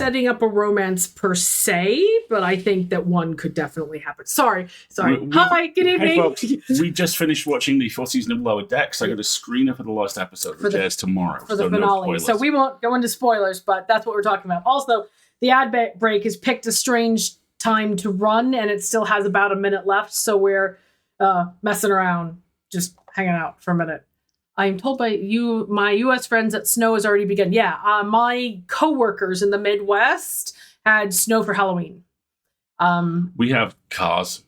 setting up a romance per se, but I think that one could definitely happen. Sorry. Hi, good evening. Hey folks, we just finished watching the 4th season of Lower Decks. I got a screener for the last episode, which airs tomorrow. For the finale. No, so we won't go into spoilers, but that's what we're talking about. Also, the ad break has picked a strange time to run, and it still has about a minute left, so we're messing around, just hanging out for a minute. I'm told by my U.S. friends that snow has already begun. Yeah, my coworkers in the Midwest had snow for Halloween. we have cars.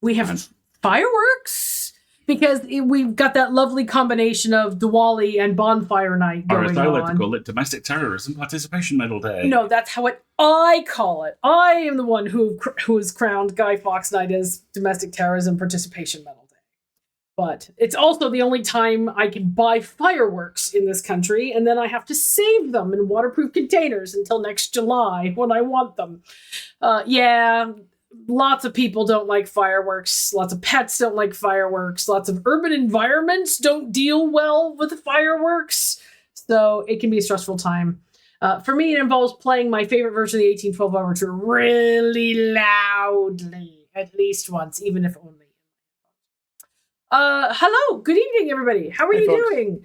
We have fireworks because we've got that lovely combination of Diwali and bonfire night going on. Or as I like to call it, Domestic Terrorism Participation Medal Day. No, that's how I call it. I am the one who has crowned Guy Fawkes Night as Domestic Terrorism Participation Medal Day. But it's also the only time I can buy fireworks in this country, and then I have to save them in waterproof containers until next July when I want them. Yeah, lots of people don't like fireworks. Lots of pets don't like fireworks. Lots of urban environments don't deal well with fireworks. So it can be a stressful time. For me, it involves playing my favorite version of the 1812 Overture really loudly, at least once, even if only. Hello, good evening, everybody. How are you doing?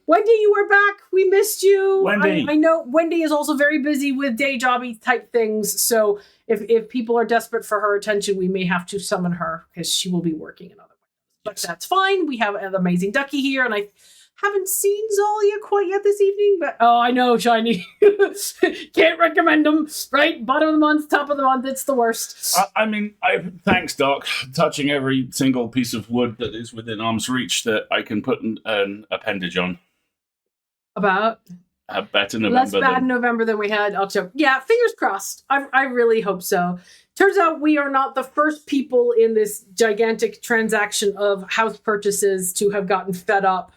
Wendy, you are back. We missed you. Wendy. I know Wendy is also very busy with day jobby type things, so if people are desperate for her attention, we may have to summon her because she will be working in other ways. But that's fine. We have an amazing Ducky here, and I haven't seen Zalia quite yet this evening, but I know, Shiny. Can't recommend them, right? Bottom of the month, top of the month, it's the worst. Thanks, Doc. Touching every single piece of wood that is within arm's reach that I can put an appendage on. About? A better November. Less bad November than we had October. Yeah, fingers crossed. I really hope so. Turns out we are not the first people in this gigantic transaction of house purchases to have gotten fed up.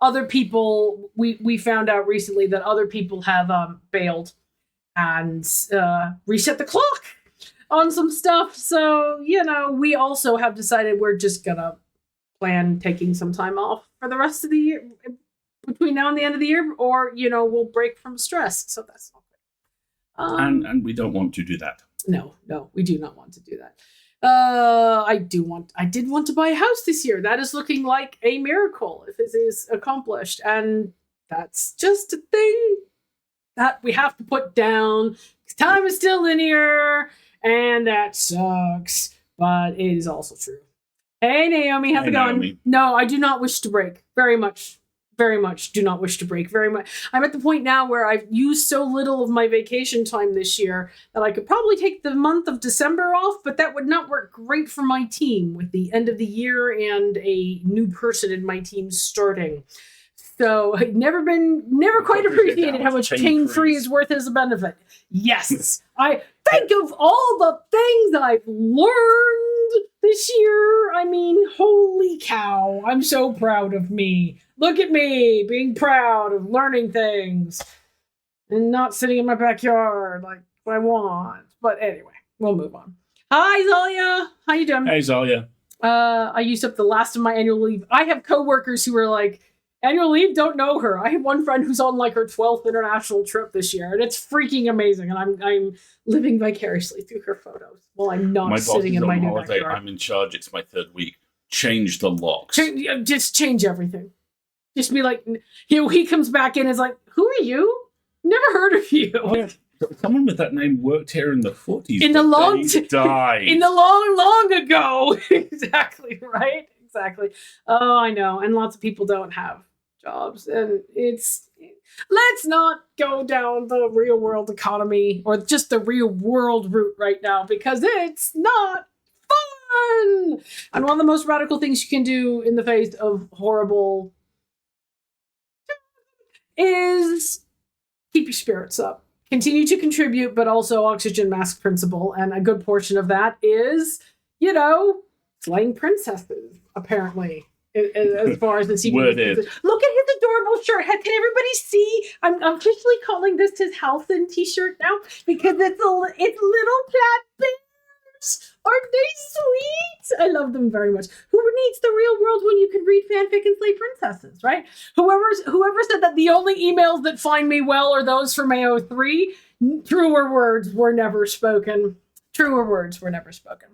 Other people, we found out recently that other people have bailed and reset the clock on some stuff. So, we also have decided we're just going to plan taking some time off for the rest of the year, between now and the end of the year, or, we'll break from stress. So that's not good. And we don't want to do that. No, we do not want to do that. I did want to buy a house this year. That is looking like a miracle if it is accomplished. And that's just a thing that we have to put down. Time is still linear, and that sucks. But it is also true. Hey, Naomi, how's it going? Naomi. No, I do not wish to break. Very much do not wish to break. Very much. I'm at the point now where I've used so little of my vacation time this year that I could probably take the month of December off, but that would not work great for my team with the end of the year and a new person in my team starting. So I've never quite appreciated how much pain-free is worth as a benefit. Yes. I think of all the things I've learned this year. I mean, holy cow. I'm so proud of me. Look at me being proud of learning things and not sitting in my backyard like I want. But anyway, we'll move on. Hi, Zalia. How you doing? Hey, Zalia. I used up the last of my annual leave. I have coworkers who are like, annual leave, don't know her. I have one friend who's on like her 12th international trip this year, and it's freaking amazing. And I'm living vicariously through her photos while I'm not sitting in my new backyard. I'm in charge. It's my 3rd week. Change the locks. Just change everything. Just be like, he comes back in and is like, who are you? Never heard of you. Oh, yeah. Someone with that name worked here in the 40s. In the long died. In the long ago. Exactly, right? Exactly. Oh, I know. And lots of people don't have jobs. And let's not go down the real world economy or just the real world route right now because it's not fun. And one of the most radical things you can do in the face of horrible is keep your spirits up. Continue to contribute, but also oxygen mask principle. And a good portion of that is, slaying princesses, apparently, as far as the TV Word is. Look at his adorable shirt. Can everybody see? I'm officially calling this his Halcyon t-shirt now because it's little cat bears Aren't they sweet? I love them very much. Who needs the real world when you can read fanfic and slay princesses, right? Whoever said that the only emails that find me well are those from AO3, truer words were never spoken. Truer words were never spoken.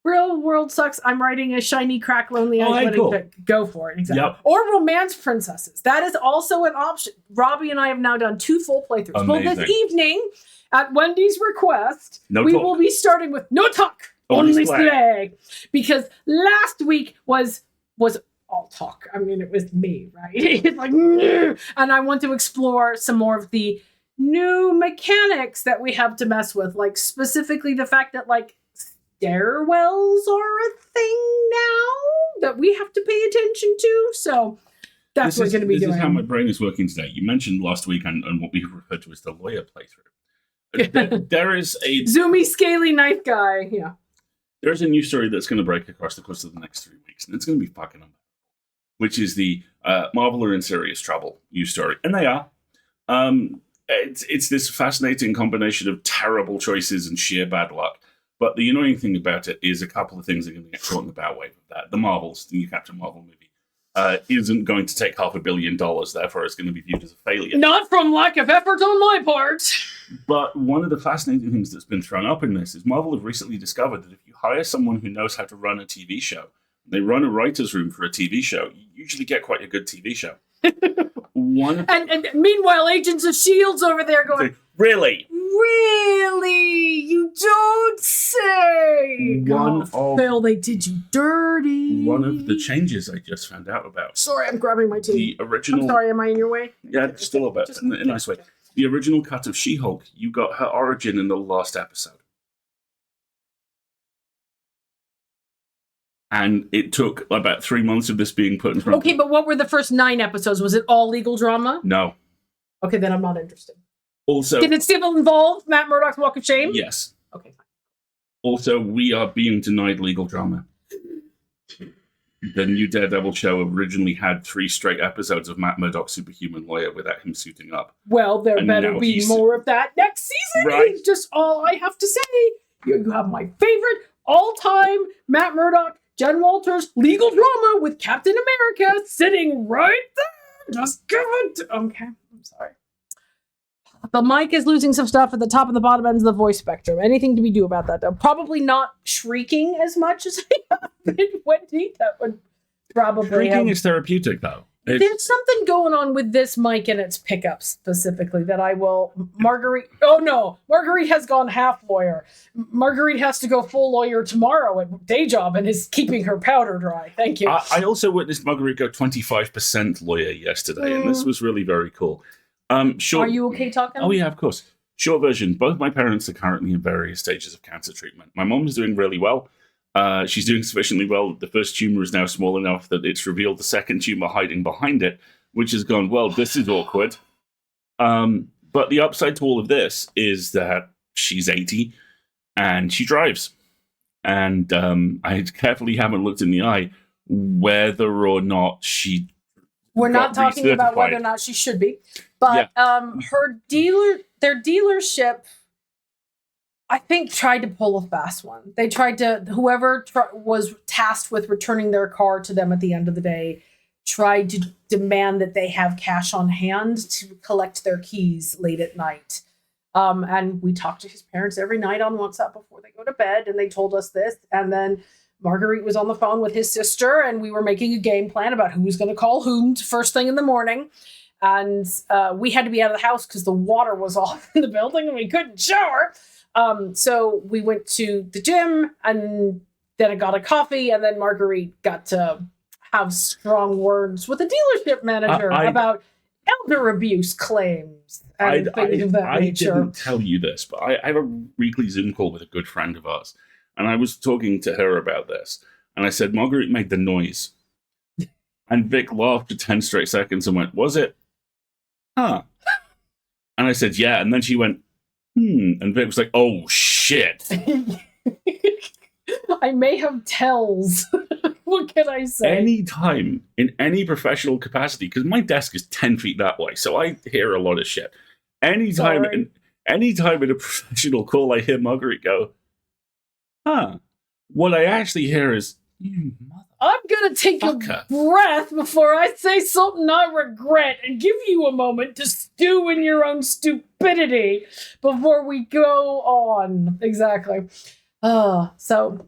Real world sucks. I'm writing a shiny, crack, lonely eyes wedding fic. Go for it. Exactly. Yep. Or romance princesses. That is also an option. Robbie and I have now done 2 full playthroughs. Amazing. Well, this evening, at Wendy's request, we will be starting with no talk, only slay. Because last week was all talk. I mean, it was me, right? It's like, and I want to explore some more of the new mechanics that we have to mess with, like specifically the fact that stairwells are a thing now that we have to pay attention to. So that's what we're going to be doing. This is how my brain is working today. You mentioned last week and what we referred to as the lawyer playthrough. There is a zoomy, scaly knife guy. Yeah. There's a new story that's going to break across the course of the next 3 weeks, and it's going to be fucking unbelievable, which is the Marvel are in serious trouble news story. And they are. It's this fascinating combination of terrible choices and sheer bad luck. But the annoying thing about it is a couple of things are going to get caught in the bow wave of that. The Marvels, the new Captain Marvel movie, isn't going to take $500 million, therefore it's going to be viewed as a failure. Not from lack of effort on my part. But one of the fascinating things that's been thrown up in this is Marvel have recently discovered that if you hire someone who knows how to run a TV show, they run a writer's room for a TV show, you usually get quite a good TV show. And meanwhile, Agents of S.H.I.E.L.D.'s over there going, really? Really? You don't say. Phil, they did you dirty. One of the changes I just found out about. Sorry, I'm grabbing my tea. The original. I'm sorry, am I in your way? Yeah, just a little bit, in a nice way. The original cut of She-Hulk, you got her origin in the last episode. And it took about 3 months of this being put in front of me. Okay, but what were the first 9 episodes? Was it all legal drama? No. Okay, then I'm not interested. Also, did it still involve Matt Murdock's Walk of Shame? Yes. Okay, fine. Also, we are being denied legal drama. The new Daredevil show originally had 3 straight episodes of Matt Murdock's superhuman lawyer without him suiting up. Well, there better be more of that next season. Right? It's just all I have to say. You have my favorite all-time Matt Murdock, Jen Walters legal drama with Captain America sitting right there. Just give it. Okay, I'm sorry. The mic is losing some stuff at the top and the bottom ends of the voice spectrum. Anything to be do about that, though? Probably not shrieking as much as I have been, Wendy. That would probably Shrieking is therapeutic, though. There's something going on with this mic and its pickups specifically that I will... Marguerite... Oh, no. Marguerite has gone half lawyer. Marguerite has to go full lawyer tomorrow at day job and is keeping her powder dry. Thank you. I also witnessed Marguerite go 25% lawyer yesterday, and this was really very cool. Are you okay talking? Oh, yeah, of course. Short version. Both my parents are currently in various stages of cancer treatment. My mom is doing really well. She's doing sufficiently well. The first tumor is now small enough that it's revealed the second tumor hiding behind it, which has gone, well, this is awkward. But the upside to all of this is that she's 80 and she drives. And I carefully haven't looked in the eye whether or not she... We're not talking about whether or not she should be. But their dealership... I think tried to pull a fast one. They tried to, whoever was tasked with returning their car to them at the end of the day, tried to demand that they have cash on hand to collect their keys late at night. And we talked to his parents every night on WhatsApp before they go to bed, and they told us this. And then Marguerite was on the phone with his sister, and we were making a game plan about who was going to call whom first thing in the morning. And we had to be out of the house because the water was off in the building and we couldn't shower. So we went to the gym and then I got a coffee, and then Marguerite got to have strong words with the dealership manager about elder abuse claims and things of that nature. I didn't tell you this, but I have a weekly Zoom call with a good friend of ours, and I was talking to her about this, and I said, Marguerite made the noise. And Vic laughed for 10 straight seconds and went, was it? Huh. And I said, yeah, and then she went, and Vic was like, oh, shit. I may have tells. What can I say? Anytime, in any professional capacity, because my desk is 10 feet that way, so I hear a lot of shit. Anytime in a professional call, I hear Marguerite go, huh. What I actually hear is, you mother. I'm gonna take a breath before I say something I regret and give you a moment to stew in your own stupidity before we go on. Exactly. So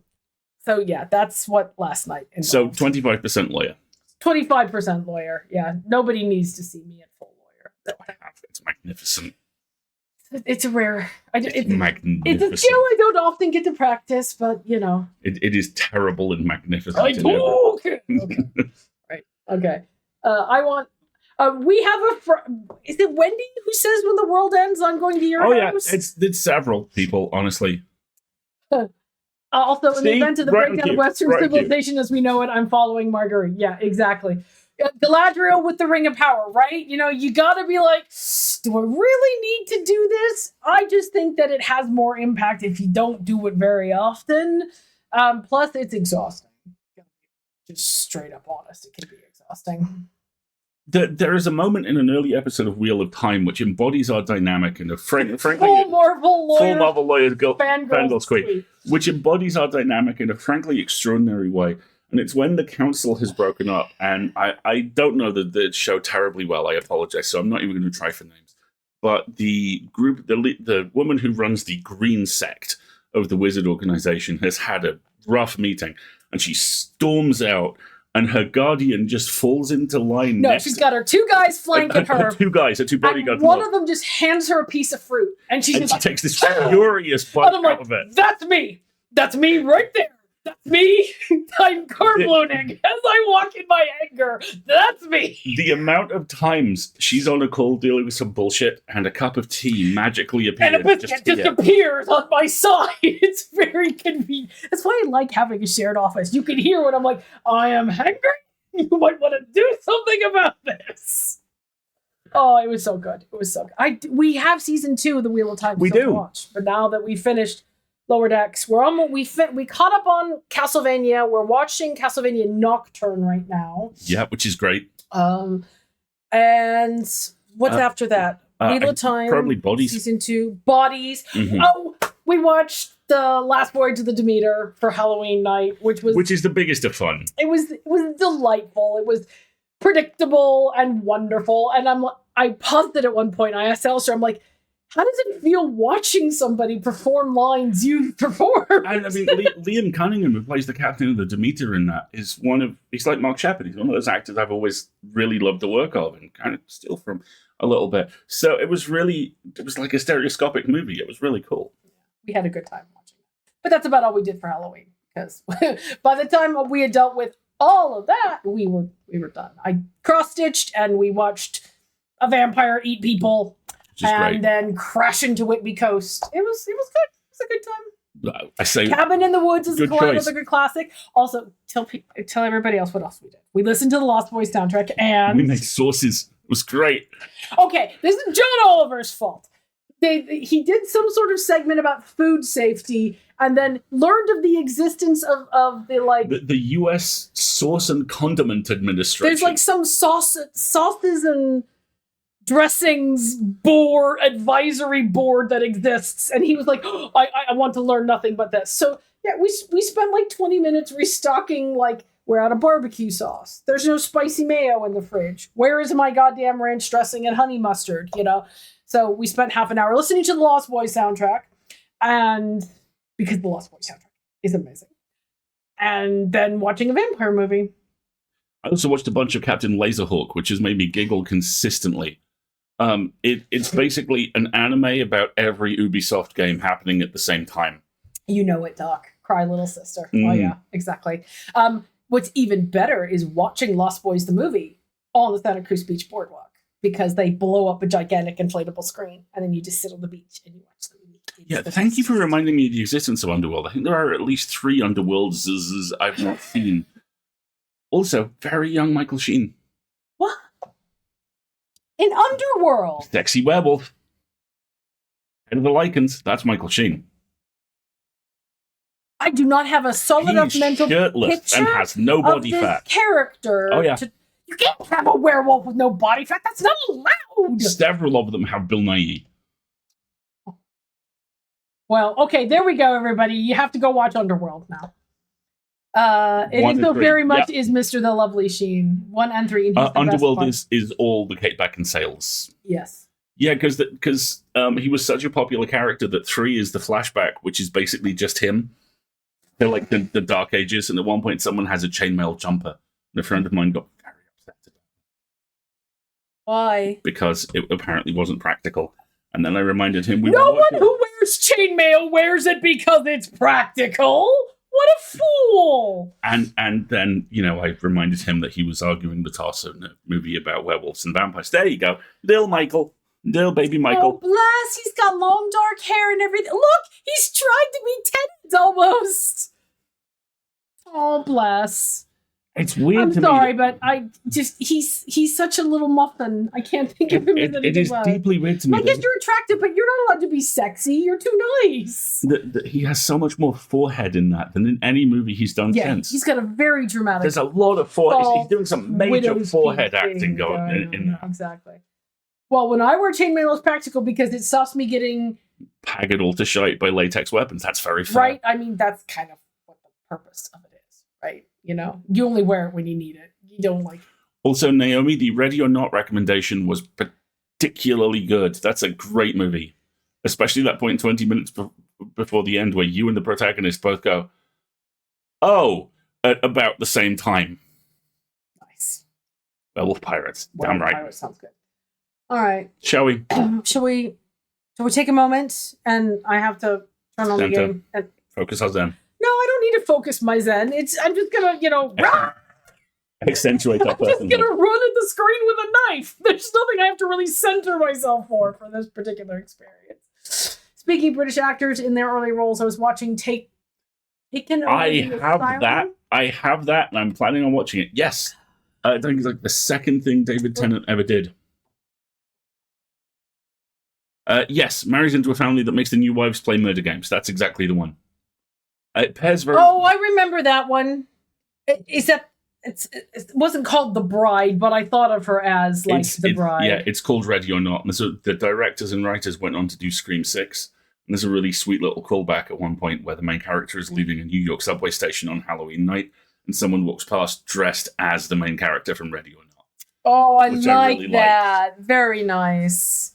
yeah, that's what last night involved. So 25% lawyer. 25% lawyer. Yeah, nobody needs to see me at full lawyer. It's magnificent. It's a rare. It's magnificent. It's a skill I don't often get to practice, but you know. It is terrible and magnificent. Okay. Right. Okay. I want. We have is it Wendy who says when the world ends, I'm going to your house? Oh yeah, it's several people, honestly. Also, in the event of the breakdown of Western civilization as we know it, I'm following Marguerite. Yeah, exactly. Galadriel with the Ring of Power, right? You know, you gotta be like, do I really need to do this? I just think that it has more impact if you don't do it very often. Plus, it's exhausting. Just straight up honest, it can be exhausting. There is a moment in an early episode of Wheel of Time which embodies our dynamic and frankly full Marvel lawyer fangirl squeak, which embodies our dynamic in a frankly extraordinary way. And it's when the council has broken up, and I don't know the show terribly well. I apologize, so I'm not even going to try for names. But the group, the woman who runs the Green Sect of the Wizard organization has had a rough meeting, and she storms out. And her guardian just falls into line. No, she's got her two guys flanking her. Her two bodyguards. One of them just hands her a piece of fruit, and she takes this furious bite out of it. That's me. That's me right there. That's me. I'm carb loading as I walk in my anger. That's me. The amount of times she's on a call dealing with some bullshit and a cup of tea magically appears. And a biscuit just appears on my side. It's very convenient. That's why I like having a shared office. You can hear when I'm like, I am hungry. You might want to do something about this. Oh, it was so good. It was so good. We have season 2 of the Wheel of Time to watch. But now that we finished Lower Decks, we caught up on Castlevania. We're watching Castlevania Nocturne right now. Yeah, which is great. And what's after that? Wheel of Time. Probably Bodies. Season 2. Bodies. Mm-hmm. Oh, we watched The Last Voyage of the Demeter for Halloween night, which is the biggest of fun. It was delightful. It was predictable and wonderful. And I paused it at one point. I asked Alistair, I'm like, how does it feel watching somebody perform lines you perform? I mean, Liam Cunningham, who plays the captain of the Demeter in that, he's like Mark Shepard. He's one of those actors I've always really loved the work of and kind of steal from a little bit. So it was like a stereoscopic movie. It was really cool. We had a good time watching it. But that's about all we did for Halloween. Because by the time we had dealt with all of that, we were done. I cross-stitched and we watched a vampire eat people. And then crash into Whitby Coast. It was good. It was a good time. I say Cabin in the Woods is another good classic. Also, tell everybody else what else we did. We listened to the Lost Boys soundtrack and we made sauces. It was great. Okay, this is John Oliver's fault. He did some sort of segment about food safety and then learned of the existence of the U.S. Sauce and Condiment Administration. There's like some sauces and dressings advisory board that exists, and he was like, oh, I want to learn nothing but this. So yeah, we spent like 20 minutes restocking, like, we're out of barbecue sauce, there's no spicy mayo in the fridge, where is my goddamn ranch dressing and honey mustard, so we spent half an hour listening to the Lost Boys soundtrack, and because the Lost Boys soundtrack is amazing, and then watching a vampire movie. I also watched a bunch of Captain Laserhawk, which has made me giggle consistently. It's basically an anime about every Ubisoft game happening at the same time. You know it, Doc. Cry little sister. Oh yeah, exactly. What's even better is watching Lost Boys the movie on the Santa Cruz Beach boardwalk, because they blow up a gigantic inflatable screen and then you just sit on the beach and you watch the movie. Thank you for reminding me of the existence of Underworld. I think there are at least 3 Underworlds I've not seen. Also, very young Michael Sheen. What? In Underworld? Sexy werewolf. Head of the Lycans. That's Michael Sheen. I do not have a solid enough mental shirtless picture and has no body of this fat. Character. Oh yeah. You can't have a werewolf with no body fat. That's not allowed. Several of them have Bill Nighy. Well, okay, there we go, everybody. You have to go watch Underworld now. It One is and though three. very much Yep. is Mr. the Lovely Sheen. 1 and 3. And he's the Underworld best is all the Kate Beckinsales. Yes. Yeah, because he was such a popular character that 3 is the flashback, which is basically just him. They're like the Dark Ages, and at one point someone has a chainmail jumper. And a friend of mine got very upset about it. Why? Because it apparently wasn't practical. And then I reminded him No one who wears chainmail wears it because it's practical. What a fool! And then, I reminded him that he was arguing with Tarso in a movie about werewolves and vampires. There you go. Little baby Oh, Michael. bless. He's got long dark hair and everything. Look, he's trying to be Tennant almost. Oh, bless. It's weird I'm to sorry, me. but he's such a little muffin. I can't think of him as anything It is else. deeply weird to me. I guess you're attractive, but you're not allowed to be sexy. You're too nice. That he has so much more forehead in that than in any movie he's done Yeah, since. he's got a very dramatic. There's a lot of forehead. Oh, He's doing some major widow's forehead peak acting thing going in that. Exactly. Well, when I wear chainmail, it's practical because it stops me getting Haggard all to shite by latex weapons. That's very fair. right. I mean, that's kind of what the purpose of it is, right? You only wear it when you need it. You don't like. Also, Naomi, the Ready or Not recommendation was particularly good. That's a great movie. Especially that point 20 minutes before the end where you and the protagonist both go, oh, at about the same time. Nice. Werewolf Pirates. Damn right. Pirate sounds good. All right. Shall we? Shall we take a moment? And I have to turn on the Santa. game. And, Focus on Zen. no, I don't need to focus my Zen. I'm just gonna, rah! Accentuate that I'm just person. gonna run at the screen with a knife. There's nothing I have to really center myself for this particular experience. Speaking of British actors in their early roles, I was watching Taken Over I the have Asylum. that. I have that, and I'm planning on watching it. Yes. I think it's like the second thing David Tennant ever did. Yes, marries into a family that makes the new wives play murder games. That's exactly the one. It pairs very... Oh, I remember that one. It wasn't called The Bride, but I thought of her as The Bride. Yeah, it's called Ready or Not. And so the directors and writers went on to do Scream 6. And there's a really sweet little callback at one point where the main character is leaving a New York subway station on Halloween night, and someone walks past dressed as the main character from Ready or Not. Oh, I Which like I really that. Very nice.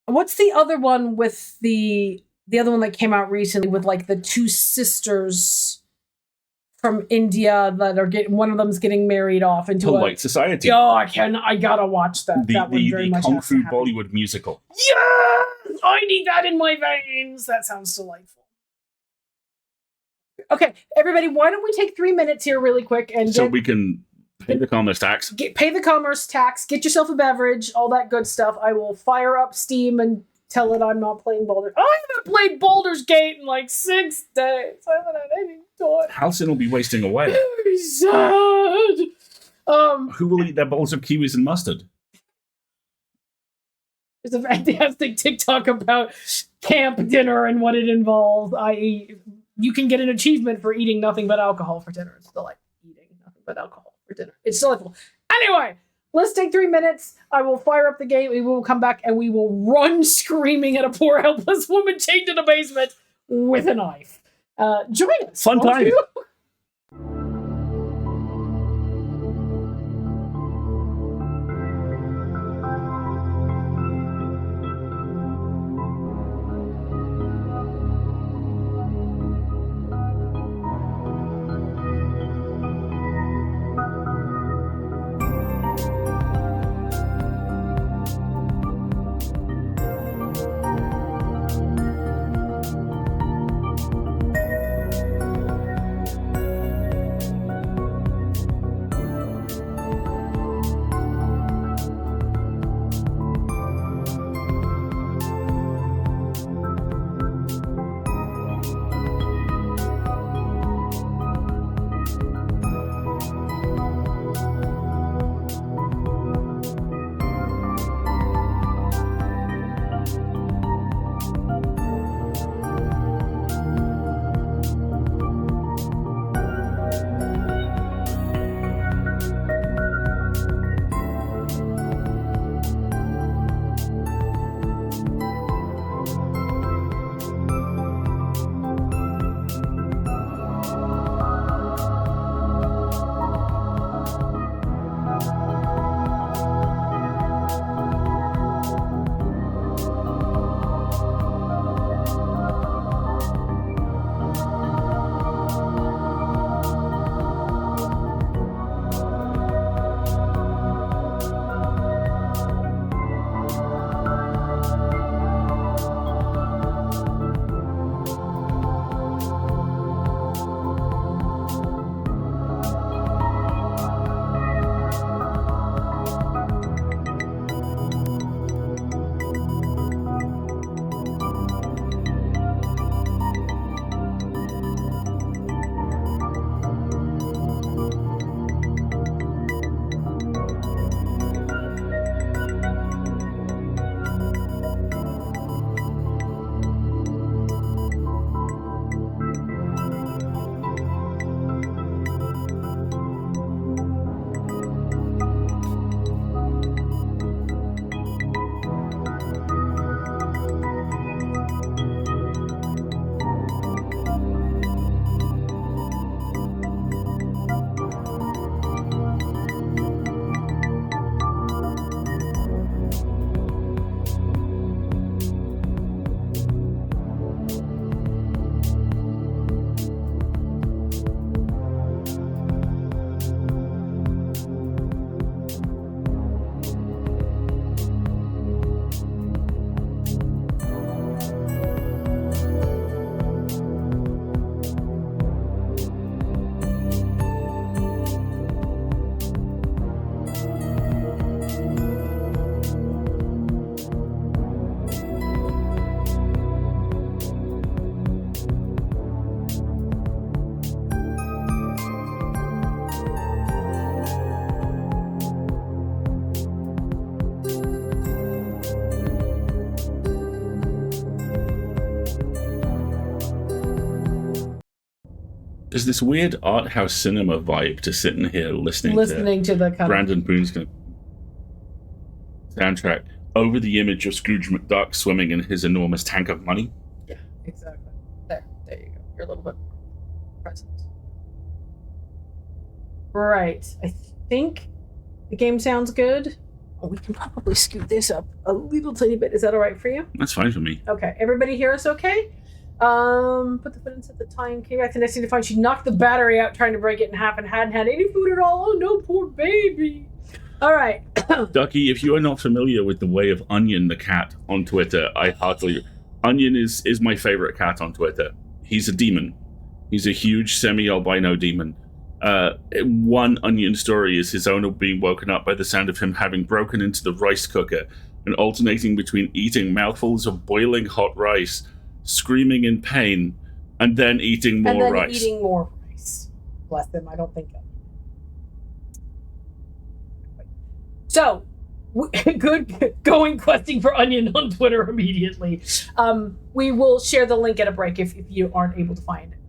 What's the other one with the other one that came out recently with the two sisters from India that are one of them's getting married off into Polite Society. Oh, I gotta watch that. That one very The much Kung has to Fu happen. Bollywood musical. Yes! I need that in my veins. That sounds delightful. Okay, everybody, why don't we take 3 minutes here really quick and So we can pay the commerce tax. pay the commerce tax, get yourself a beverage, all that good stuff. I will fire up Steam and tell it I'm not playing Baldur's. I haven't played Baldur's Gate in 6 days. I haven't had any time. Halcyon will be wasting away. Very sad. Who will eat their bowls of kiwis and mustard? There's a fantastic TikTok about camp dinner and what it involves, i.e., you can get an achievement for eating nothing but alcohol for dinner. It's still eating nothing but alcohol for dinner. It's delightful. Anyway, let's take 3 minutes. I will fire up the game. We will come back and we will run screaming at a poor helpless woman chained in a basement with a knife. Join us. Fun won't time. you? There's this weird art house cinema vibe to sitting here listening to the kind Brandon Boone's soundtrack over the image of Scrooge McDuck swimming in his enormous tank of money. Yeah, exactly. There you go. You're a little bit present. Right. I think the game sounds good. Oh, we can probably scoot this up a little tiny bit. Is that all right for you? That's fine for me. Okay. Everybody hear us okay? Put the foot and set the time. Came back the next thing to find she knocked the battery out trying to break it in half and hadn't had any food at all. Oh no, poor baby. All right. Ducky, if you are not familiar with the way of Onion the cat on Twitter, I heartily... Onion is my favorite cat on Twitter. He's a demon. He's a huge semi-albino demon. One Onion story is his owner being woken up by the sound of him having broken into the rice cooker and alternating between eating mouthfuls of boiling hot rice, screaming in pain, and then eating more rice. Eating more rice. Bless them, I don't think. So, good going questing for Onion on Twitter immediately. We will share the link at a break if you aren't able to find it.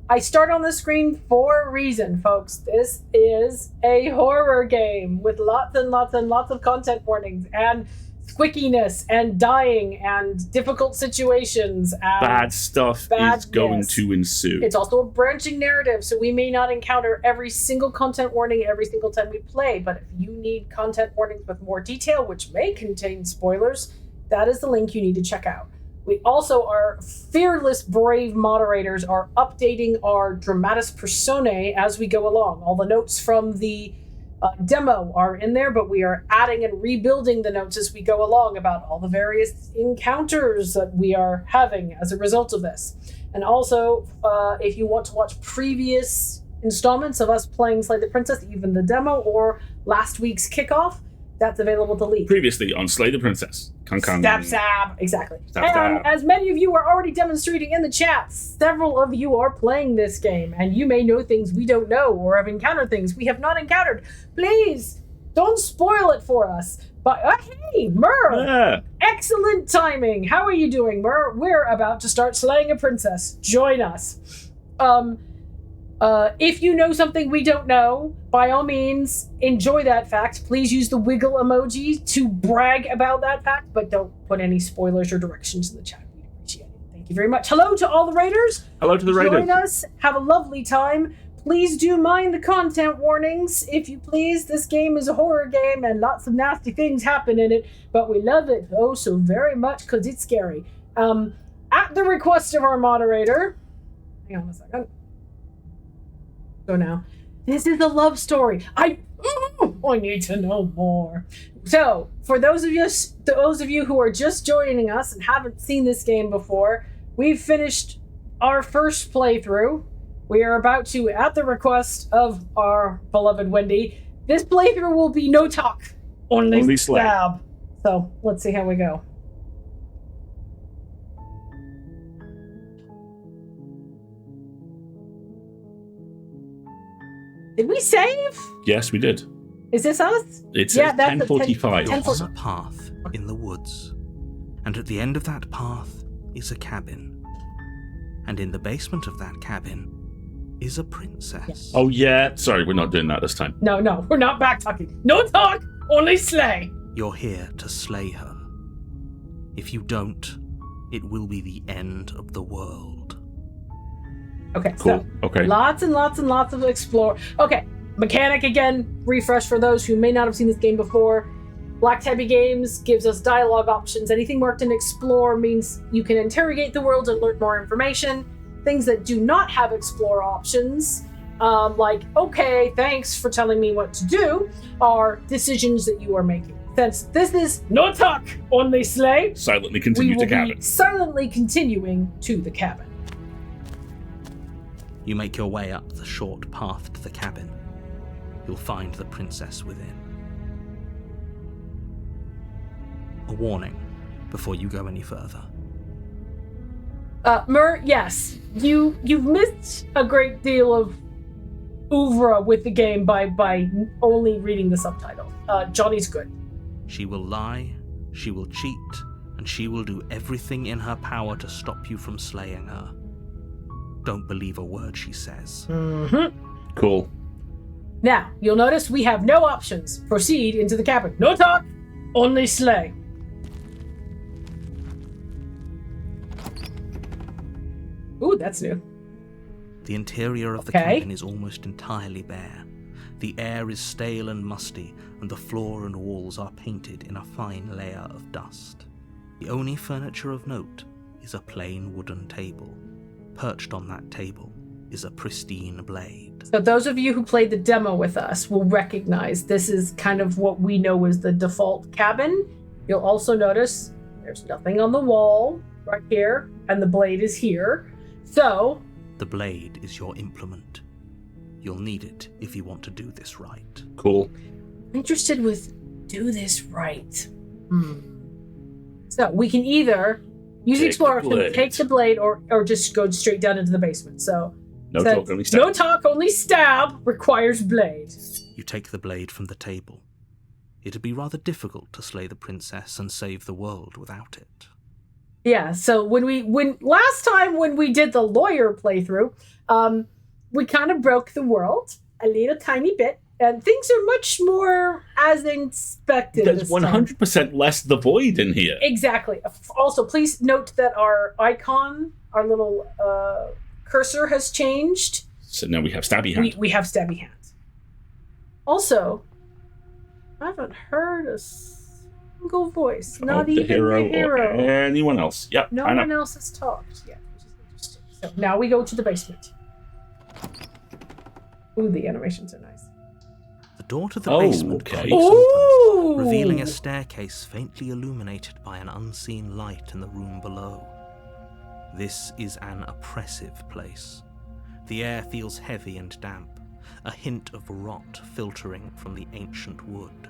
I start on the screen for a reason, folks. This is a horror game with lots and lots and lots of content warnings and squickiness and dying and difficult situations. And bad stuff is going to ensue. It's also a branching narrative, so we may not encounter every single content warning every single time we play, but if you need content warnings with more detail, which may contain spoilers, that is the link you need to check out. We also, our fearless, brave moderators are updating our dramatis personae as we go along. All the notes from the demo are in there, but we are adding and rebuilding the notes as we go along about all the various encounters that we are having as a result of this. And also, if you want to watch previous installments of us playing Slay the Princess, even the demo or last week's kickoff, that's available to leave. Previously on Slay the Princess. Stab. Exactly. Stab. As many of you are already demonstrating in the chat, several of you are playing this game, and you may know things we don't know or have encountered things we have not encountered. Please, don't spoil it for us. But, hey, Mur! Yeah. Excellent timing. How are you doing, Mur? We're about to start slaying a princess. Join us. If you know something we don't know, by all means, enjoy that fact. Please use the wiggle emoji to brag about that fact, but don't put any spoilers or directions in the chat. We appreciate it. Thank you very much. Hello to all the raiders. Hello to the raiders. Join us. Have a lovely time. Please do mind the content warnings, if you please. This game is a horror game and lots of nasty things happen in it, but we love it oh so very much because it's scary. At the request of our moderator, hang on a second. Go now. This is a love story. I need to know more. So, for those of you who are just joining us and haven't seen this game before, we've finished our first playthrough. We are about to, at the request of our beloved Wendy, this playthrough will be no talk, only stab. So, let's see how we go. Did we save? Yes, we did. Is this us? It's 10:45. On a path in the woods, and at the end of that path is a cabin. And in the basement of that cabin is a princess. Oh yeah, sorry, we're not doing that this time. No, we're not back talking. No talk, only slay. You're here to slay her. If you don't, it will be the end of the world. Okay, cool. So okay. Lots and lots and lots of explore. Okay, mechanic again, refresh for those who may not have seen this game before. Black Tabby Games gives us dialogue options. Anything marked in explore means you can interrogate the world and learn more information. Things that do not have explore options, like, okay, thanks for telling me what to do, are decisions that you are making. Since this is no talk, only slay, silently continue to cabin. Be silently continuing to the cabin. You make your way up the short path to the cabin. You'll find the princess within. A warning before you go any further. Mur, yes. You've missed a great deal of oeuvre with the game by only reading the subtitle. Johnny's good. She will lie, she will cheat, and she will do everything in her power to stop you from slaying her. Don't believe a word she says. Mm-hmm. Cool. Now, you'll notice we have no options. Proceed into the cabin. No talk, only slay. Ooh, that's new. The interior of the cabin is almost entirely bare. The air is stale and musty, and the floor and walls are painted in a fine layer of dust. The only furniture of note is a plain wooden table. Perched on that table is a pristine blade. So those of you who played the demo with us will recognize this is kind of what we know as the default cabin. You'll also notice there's nothing on the wall right here, and the blade is here. So the blade is your implement. You'll need it if you want to do this right. Cool. I'm interested with do this right. So we can either use Explorer to take the blade or just go straight down into the basement. So no talk, only stab. No talk, only stab requires blade. You take the blade from the table. It'd be rather difficult to slay the princess and save the world without it. Yeah, so when last time when we did the lawyer playthrough, we kind of broke the world a little tiny bit, and things are much more as expected. There's 100% less the void in here. Exactly. Also, please note that our icon, our little cursor has changed. So now we have stabby hand. We have stabby hands. Also, I haven't heard a single voice. Not even the hero. Or anyone else. Yep. No one else has talked yet, which is interesting. So now we go to the basement. Ooh, the animations are nice. The door to the basement creaks open, revealing a staircase faintly illuminated by an unseen light in the room below. This is an oppressive place. The air feels heavy and damp, a hint of rot filtering from the ancient wood.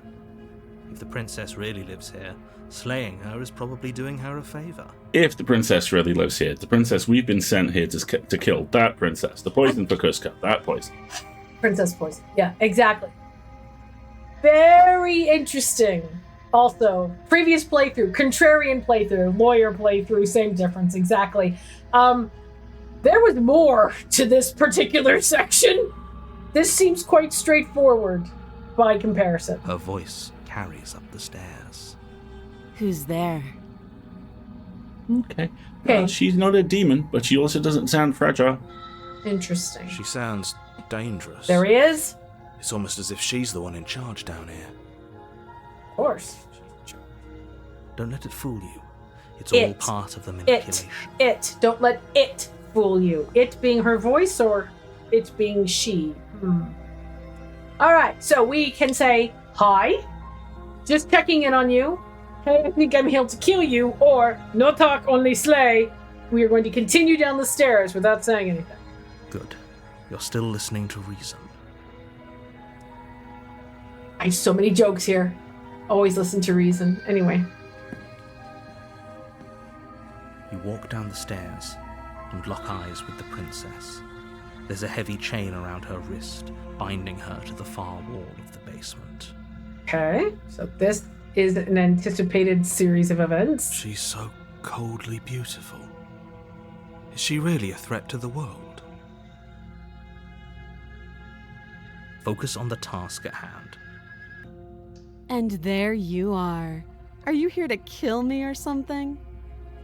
If the princess really lives here, slaying her is probably doing her a favor. If the princess really lives here, the princess we've been sent here to kill, that princess. The poison for Kuska, that poison. Princess poison. Yeah, exactly. Very interesting. Also, previous playthrough, contrarian playthrough, lawyer playthrough, same difference, exactly. There was more to this particular section. This seems quite straightforward by comparison. Her voice carries up the stairs. Who's there? Okay. She's not a demon, but she also doesn't sound fragile. Interesting. She sounds dangerous. There he is. It's almost as if she's the one in charge down here. Of course. Don't let it fool you. It's all part of the manipulation. Don't let it fool you. It being her voice or it being she? Alright, so we can say, hi, just checking in on you. Hey, I think I'm here to kill you, or no talk, only slay. We are going to continue down the stairs without saying anything. Good. You're still listening to reason. I have so many jokes here. Always listen to reason. Anyway. You walk down the stairs and lock eyes with the princess. There's a heavy chain around her wrist, binding her to the far wall of the basement. Okay, so this is an anticipated series of events. She's so coldly beautiful. Is she really a threat to the world? Focus on the task at hand. And there you are. Are you here to kill me or something?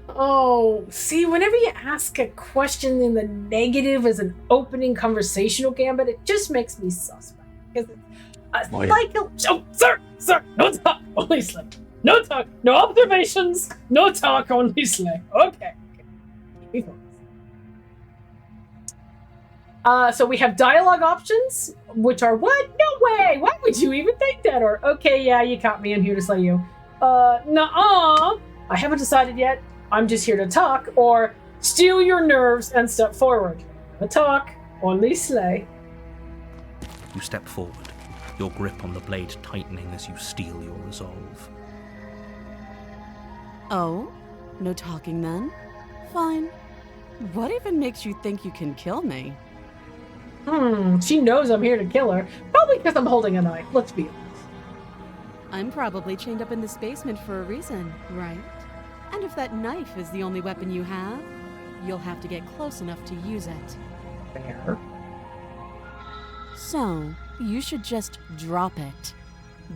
Oh, see, whenever you ask a question in the negative as an opening conversational gambit, it just makes me suspect. Because it's oh, sir, no talk, only slay. No talk, no observations, no talk, only slay. Okay. So we have dialogue options, which are what? No way! Why would you even think that? Or, okay, yeah, you caught me, I'm here to slay you. Nuh-uh. I haven't decided yet. I'm just here to talk, or steal your nerves and step forward. No talk, only slay. You step forward, your grip on the blade tightening as you steel your resolve. Oh? No talking then? Fine. What even makes you think you can kill me? She knows I'm here to kill her. Probably because I'm holding a knife, let's be honest. I'm probably chained up in this basement for a reason, right? And if that knife is the only weapon you have, you'll have to get close enough to use it. Fair. So, you should just drop it.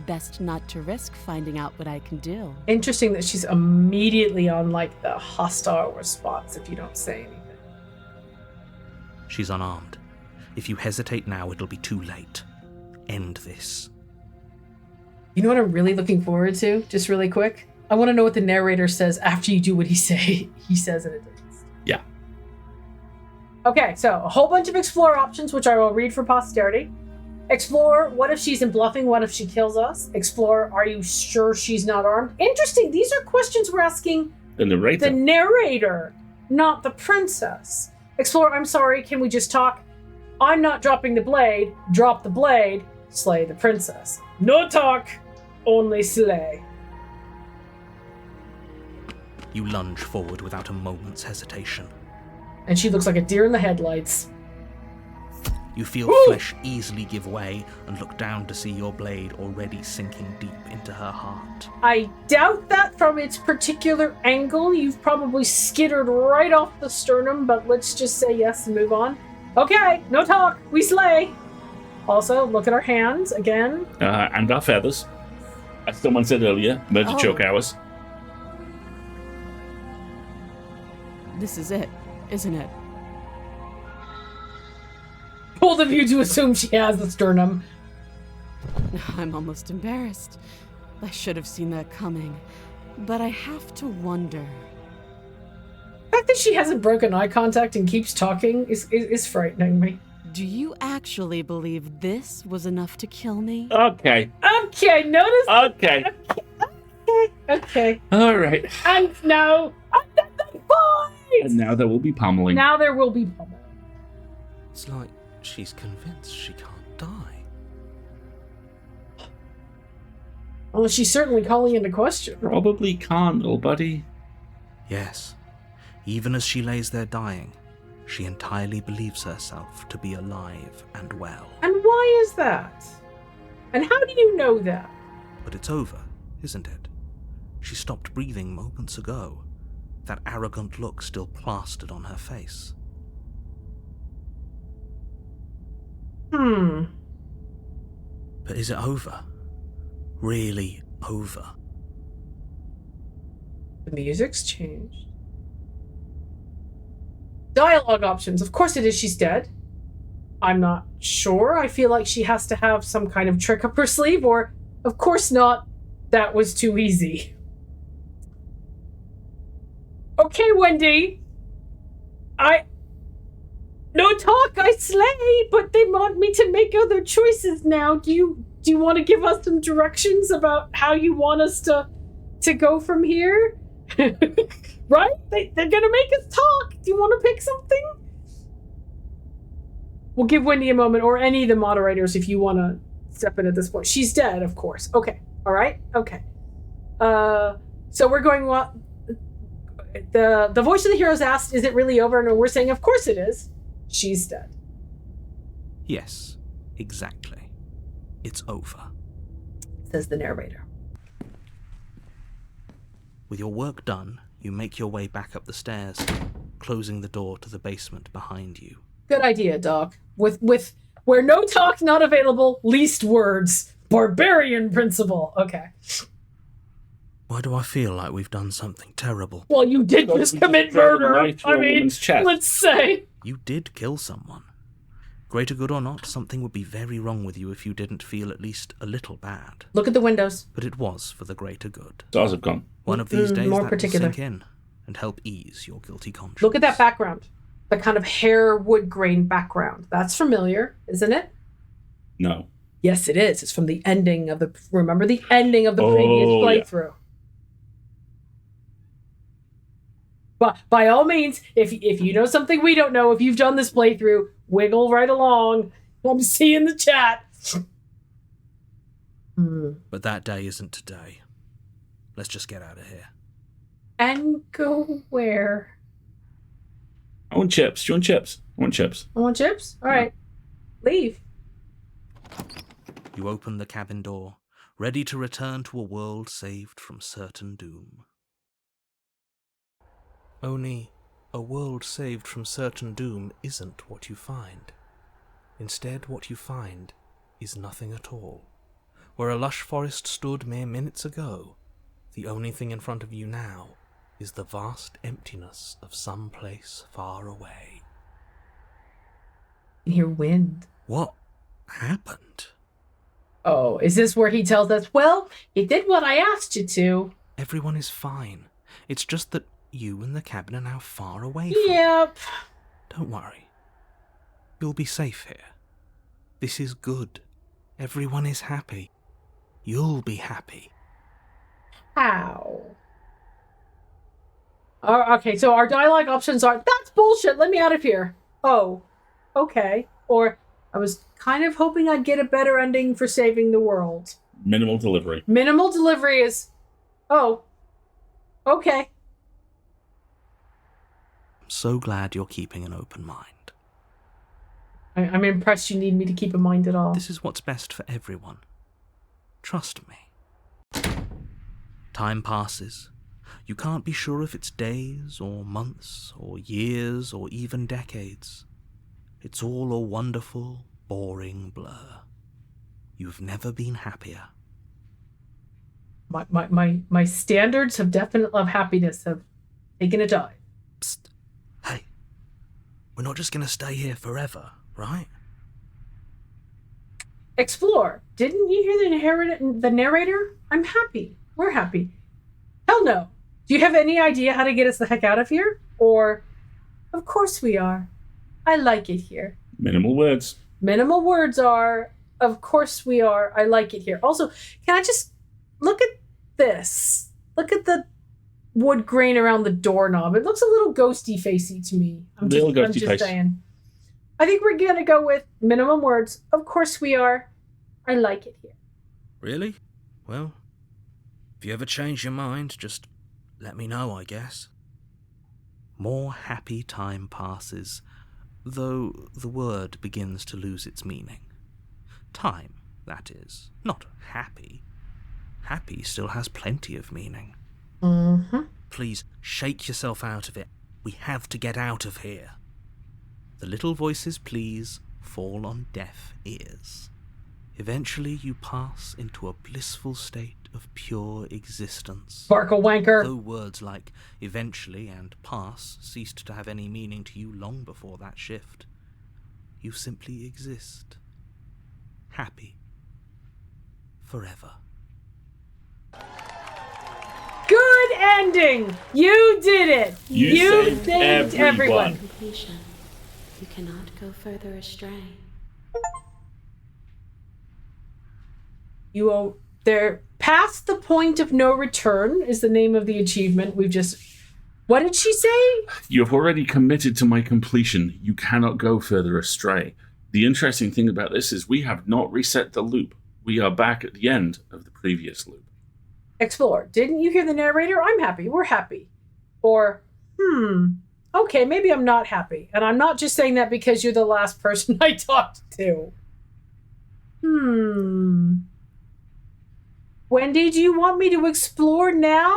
Best not to risk finding out what I can do. Interesting that she's immediately on, like, the hostile response if you don't say anything. She's unarmed. If you hesitate now, it'll be too late. End this. You know what I'm really looking forward to? Just really quick? I want to know what the narrator says after you do what he says in it. Yeah. Okay, so a whole bunch of explore options, which I will read for posterity. Explore, what if she's in bluffing? What if she kills us? Explore, are you sure she's not armed? Interesting, these are questions we're asking The narrator, not the princess. Explore, I'm sorry, can we just talk? I'm not dropping the blade. Drop the blade. Slay the princess. No talk, only slay. You lunge forward without a moment's hesitation. And she looks like a deer in the headlights. You feel flesh easily give way and look down to see your blade already sinking deep into her heart. I doubt that from its particular angle. You've probably skittered right off the sternum, but let's just say yes and move on. Okay, no talk. We slay. Also, look at our hands again. and our feathers. As someone said earlier, murder choke hours. This is it, isn't it? Bold of you to assume she has the sternum. I'm almost embarrassed. I should have seen that coming. But I have to wonder. The fact that she hasn't broken eye contact and keeps talking is frightening me. Do you actually believe this was enough to kill me? Okay. Okay, notice. Okay. Okay. All right. And now, And now there will be pummeling. Now there will be pummeling. It's like she's convinced she can't die. Well, she's certainly calling into question. Probably can't, little buddy. Yes. Even as she lays there dying, she entirely believes herself to be alive and well. And why is that? And how do you know that? But it's over, isn't it? She stopped breathing moments ago. That arrogant look still plastered on her face. Hmm. But is it over? Really over? The music's changed. Dialogue options. Of course it is. She's dead. I'm not sure. I feel like she has to have some kind of trick up her sleeve, or, of course not. That was too easy. Okay, Wendy. No talk, I slay, but they want me to make other choices now. Do you want to give us some directions about how you want us to go from here? Right? They're gonna make us talk. Do you want to pick something? We'll give Wendy a moment, or any of the moderators if you want to step in at this point. She's dead, of course. Okay. All right. Okay. So we're going. What? The voice of the heroes asked, "Is it really over?" And we're saying, "Of course it is. She's dead." Yes, exactly. It's over. Says the narrator. With your work done, you make your way back up the stairs, closing the door to the basement behind you. Good idea, Doc. With where no talk not available, least words. Barbarian principle. Okay. Why do I feel like we've done something terrible? Well, you did just commit murder. I mean, chest. let's say. You did kill someone. Greater good or not, something would be very wrong with you if you didn't feel at least a little bad. Look at the windows. But it was for the greater good. Stars have gone. One of these days more that particular. will sink in and help ease your guilty conscience. Look at that background. The kind of hair wood grain background. That's familiar, isn't it? No. Yes, it is. It's from the ending of the... Remember the ending of the previous playthrough. Yeah. But by all means, if you know something we don't know, if you've done this playthrough, wiggle right along. I'm seeing the chat. But that day isn't today. Let's just get out of here. And go where? I want chips. Do you want chips? I want chips. I want chips? All right. Leave. You open the cabin door, ready to return to a world saved from certain doom. Only A world saved from certain doom isn't what you find. Instead, what you find is nothing at all. Where a lush forest stood mere minutes ago, the only thing in front of you now is the vast emptiness of some place far away. I hear wind. What happened? Oh, is this where he tells us, well, you did what I asked you to? Everyone is fine. It's just that you and the cabin are now far away from Yep. Don't worry. You'll be safe here. This is good. Everyone is happy. You'll be happy. How? Okay, so our dialogue options are, that's bullshit, let me out of here. Oh, okay. Or, I was kind of hoping I'd get a better ending for saving the world. Minimal delivery. Minimal delivery is, oh, okay. I'm so glad you're keeping an open mind. I'm impressed you need me to keep a mind at all. This is what's best for everyone. Trust me. Time passes. You can't be sure if it's days, or months, or years, or even decades. It's all a wonderful, boring blur. You've never been happier. My standards of happiness have taken a dive. Psst. Hey. We're not just going to stay here forever, right? Explore. Didn't you hear the narrator? I'm happy. We're happy. Hell no. Do you have any idea how to get us the heck out of here? Or, of course we are. I like it here. Minimal words. Minimal words are, of course we are. I like it here. Also, can I just look at this? Look at the wood grain around the doorknob. It looks a little ghosty facey to me. I'm just saying. I think we're gonna go with minimum words. Of course we are. I like it here. Really? Well, if you ever change your mind, just let me know, I guess. More happy time passes, though the word begins to lose its meaning. Time, that is, not happy. Happy still has plenty of meaning. Mm-hmm. Please, shake yourself out of it. We have to get out of here. The little voices' pleas fall on deaf ears. Eventually you pass into a blissful state of pure existence. Sparkle wanker. Though words like eventually and pass ceased to have any meaning to you long before that shift, you simply exist. Happy. Forever. Good ending! You did it! You saved everyone. Completion. You cannot go further astray. They're past the point of no return is the name of the achievement. What did she say? You have already committed to my completion. You cannot go further astray. The interesting thing about this is we have not reset the loop. We are back at the end of the previous loop. Explore. Didn't you hear the narrator? I'm happy. We're happy. Or, okay, maybe I'm not happy. And I'm not just saying that because you're the last person I talked to. Wendy, do you want me to explore now?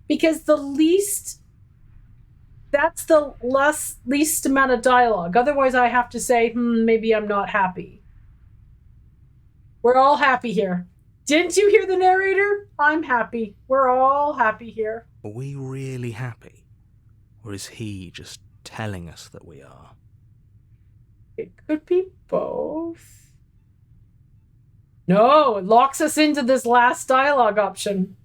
Because that's the least amount of dialogue. Otherwise, I have to say, maybe I'm not happy. We're all happy here. Didn't you hear the narrator? I'm happy. We're all happy here. Are we really happy? Or is he just telling us that we are? It could be both. No, it locks us into this last dialogue option.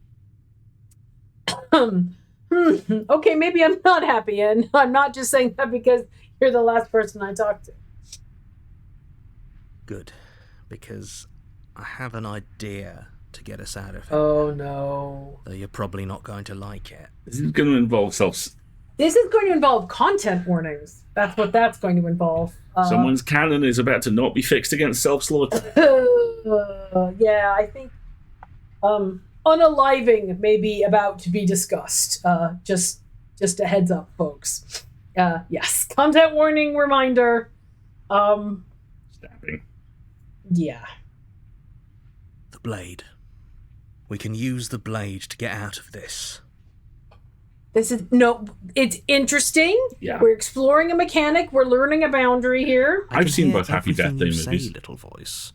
Okay, maybe I'm not happy, and I'm not just saying that because you're the last person I talked to. Good, because I have an idea to get us out of here. Oh no. Though you're probably not going to like it. This is going to involve This is going to involve content warnings. That's what that's going to involve. someone's cannon is about to not be fixed against self-slaughter. Yeah, I think unaliving may be about to be discussed. Just a heads up, folks. Yes, content warning reminder. Stabbing. Yeah. The blade. We can use the blade to get out of this. It's interesting. Yeah. We're exploring a mechanic. We're learning a boundary here. I I've can seen hear both Happy Death everything Day you say, movies. little voice.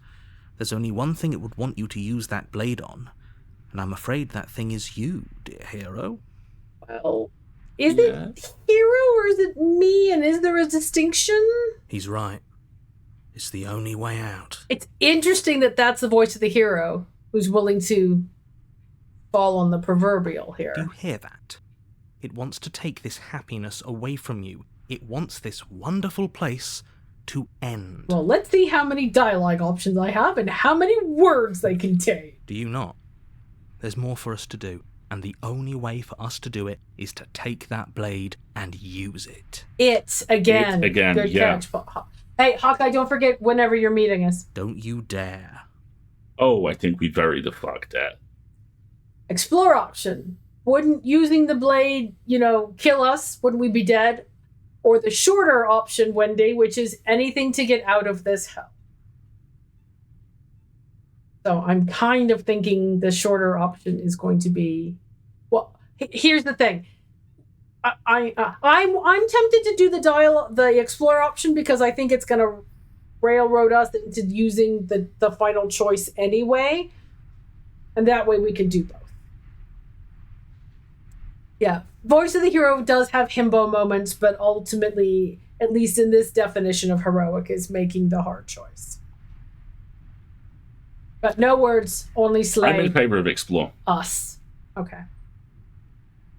There's only one thing it would want you to use that blade on, and I'm afraid that thing is you, dear hero. Well, is it hero or is it me? And is there a distinction? He's right. It's the only way out. It's interesting that that's the voice of the hero who's willing to fall on the proverbial here. Do you hear that? It wants to take this happiness away from you. It wants this wonderful place to end. Well, let's see how many dialogue options I have and how many words they contain. Do you not? There's more for us to do, and the only way for us to do it is to take that blade and use it. It again. Good yeah. catch. Hey, Hawkeye, don't forget whenever you're meeting us. Don't you dare. Oh, I think we very the fuck that. Explore option. Wouldn't using the blade, kill us? Wouldn't we be dead? Or the shorter option, Wendy, which is anything to get out of this hell. So I'm kind of thinking the shorter option is going to be. Well, here's the thing. I'm tempted to do the explore option because I think it's going to railroad us into using the final choice anyway, and that way we can do both. Yeah, voice of the hero does have himbo moments, but ultimately, at least in this definition of heroic, is making the hard choice. But no words, only slay. I'm in favor of explore. Us. Okay.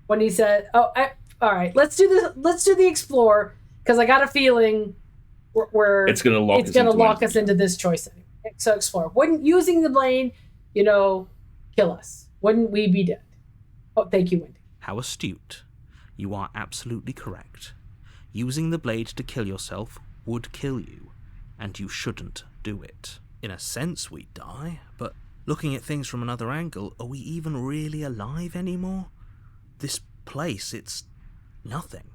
When he said, all right, let's do this. Let's do the explore because I got a feeling it's going to lock us into this choice anyway. So explore. Wouldn't using the blade, kill us? Wouldn't we be dead? Oh, thank you, Wendy. How astute. You are absolutely correct. Using the blade to kill yourself would kill you, and you shouldn't do it. In a sense, we'd die, but looking at things from another angle, are we even really alive anymore? This place, it's nothing.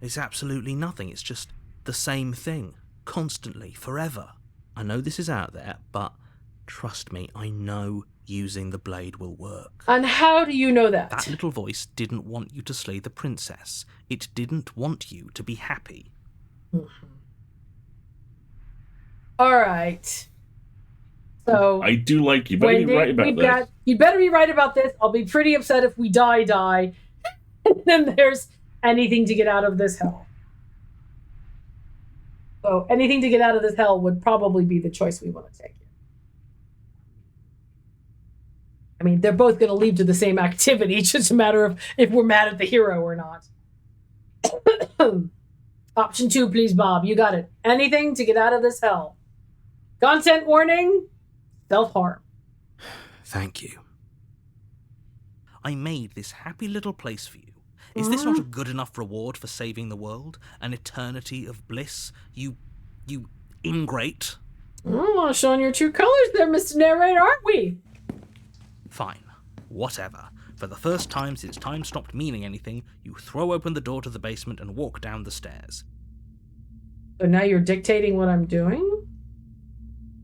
It's absolutely nothing. It's just the same thing, constantly, forever. I know this is out there, but trust me, I know using the blade will work. And how do you know that? That little voice didn't want you to slay the princess. It didn't want you to be happy. Mm-hmm. All right. So I do like you. Better be right about this. You better be right about this. I'll be pretty upset if we die. And then there's anything to get out of this hell. So anything to get out of this hell would probably be the choice we want to take. I mean, they're both going to lead to the same activity. It's just a matter of if we're mad at the hero or not. Option 2, please, Bob. You got it. Anything to get out of this hell. Content warning, self-harm. Thank you. I made this happy little place for you. Is this not a good enough reward for saving the world? An eternity of bliss? You ingrate? Oh, showing your true colors there, Mr. Narrator, aren't we? Fine. Whatever. For the first time since time stopped meaning anything, you throw open the door to the basement and walk down the stairs. So now you're dictating what I'm doing?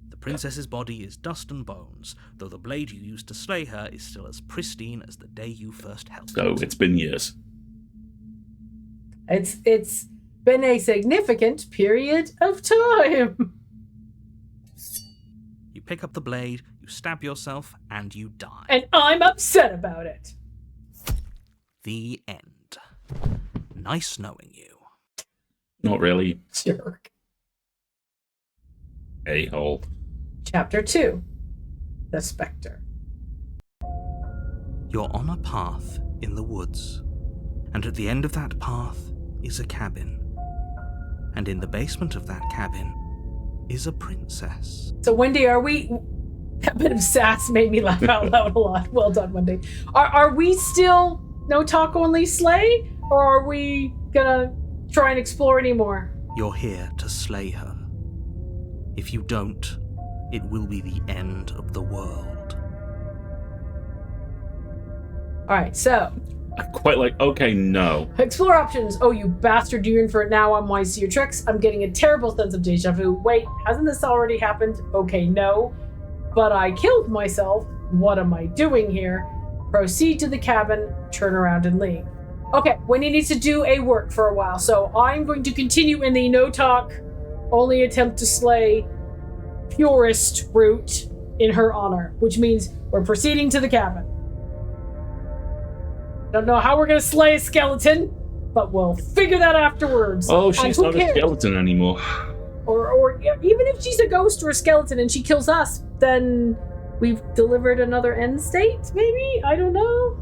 The princess's body is dust and bones, though the blade you used to slay her is still as pristine as the day you first held it. So it's been years. It's been a significant period of time. You pick up the blade, you stab yourself, and you die. And I'm upset about it. The end. Nice knowing you. Not really. Jerk. A-hole. Chapter 2. The Spectre. You're on a path in the woods, and at the end of that path is a cabin. And in the basement of that cabin is a princess. So, Wendy, are we... That bit of sass made me laugh out loud a lot. Well done, Wendy. Are we still no talk, only slay? Or are we gonna try and explore anymore? You're here to slay her. If you don't, it will be the end of the world. Alright, so... I quite like, okay, no. Explore options. Oh, you bastard, you're in for it now. I'm wise to your tricks. I'm getting a terrible sense of deja vu. Wait, hasn't this already happened? Okay, no. But I killed myself. What am I doing here? Proceed to the cabin, turn around and leave. Okay, Wendy needs to do a work for a while, so I'm going to continue in the no-talk, only attempt to slay purist route in her honor, which means we're proceeding to the cabin. Don't know how we're going to slay a skeleton, but we'll figure that afterwards. Oh, she's not a skeleton anymore. Or even if she's a ghost or a skeleton and she kills us, then we've delivered another end state, maybe? I don't know.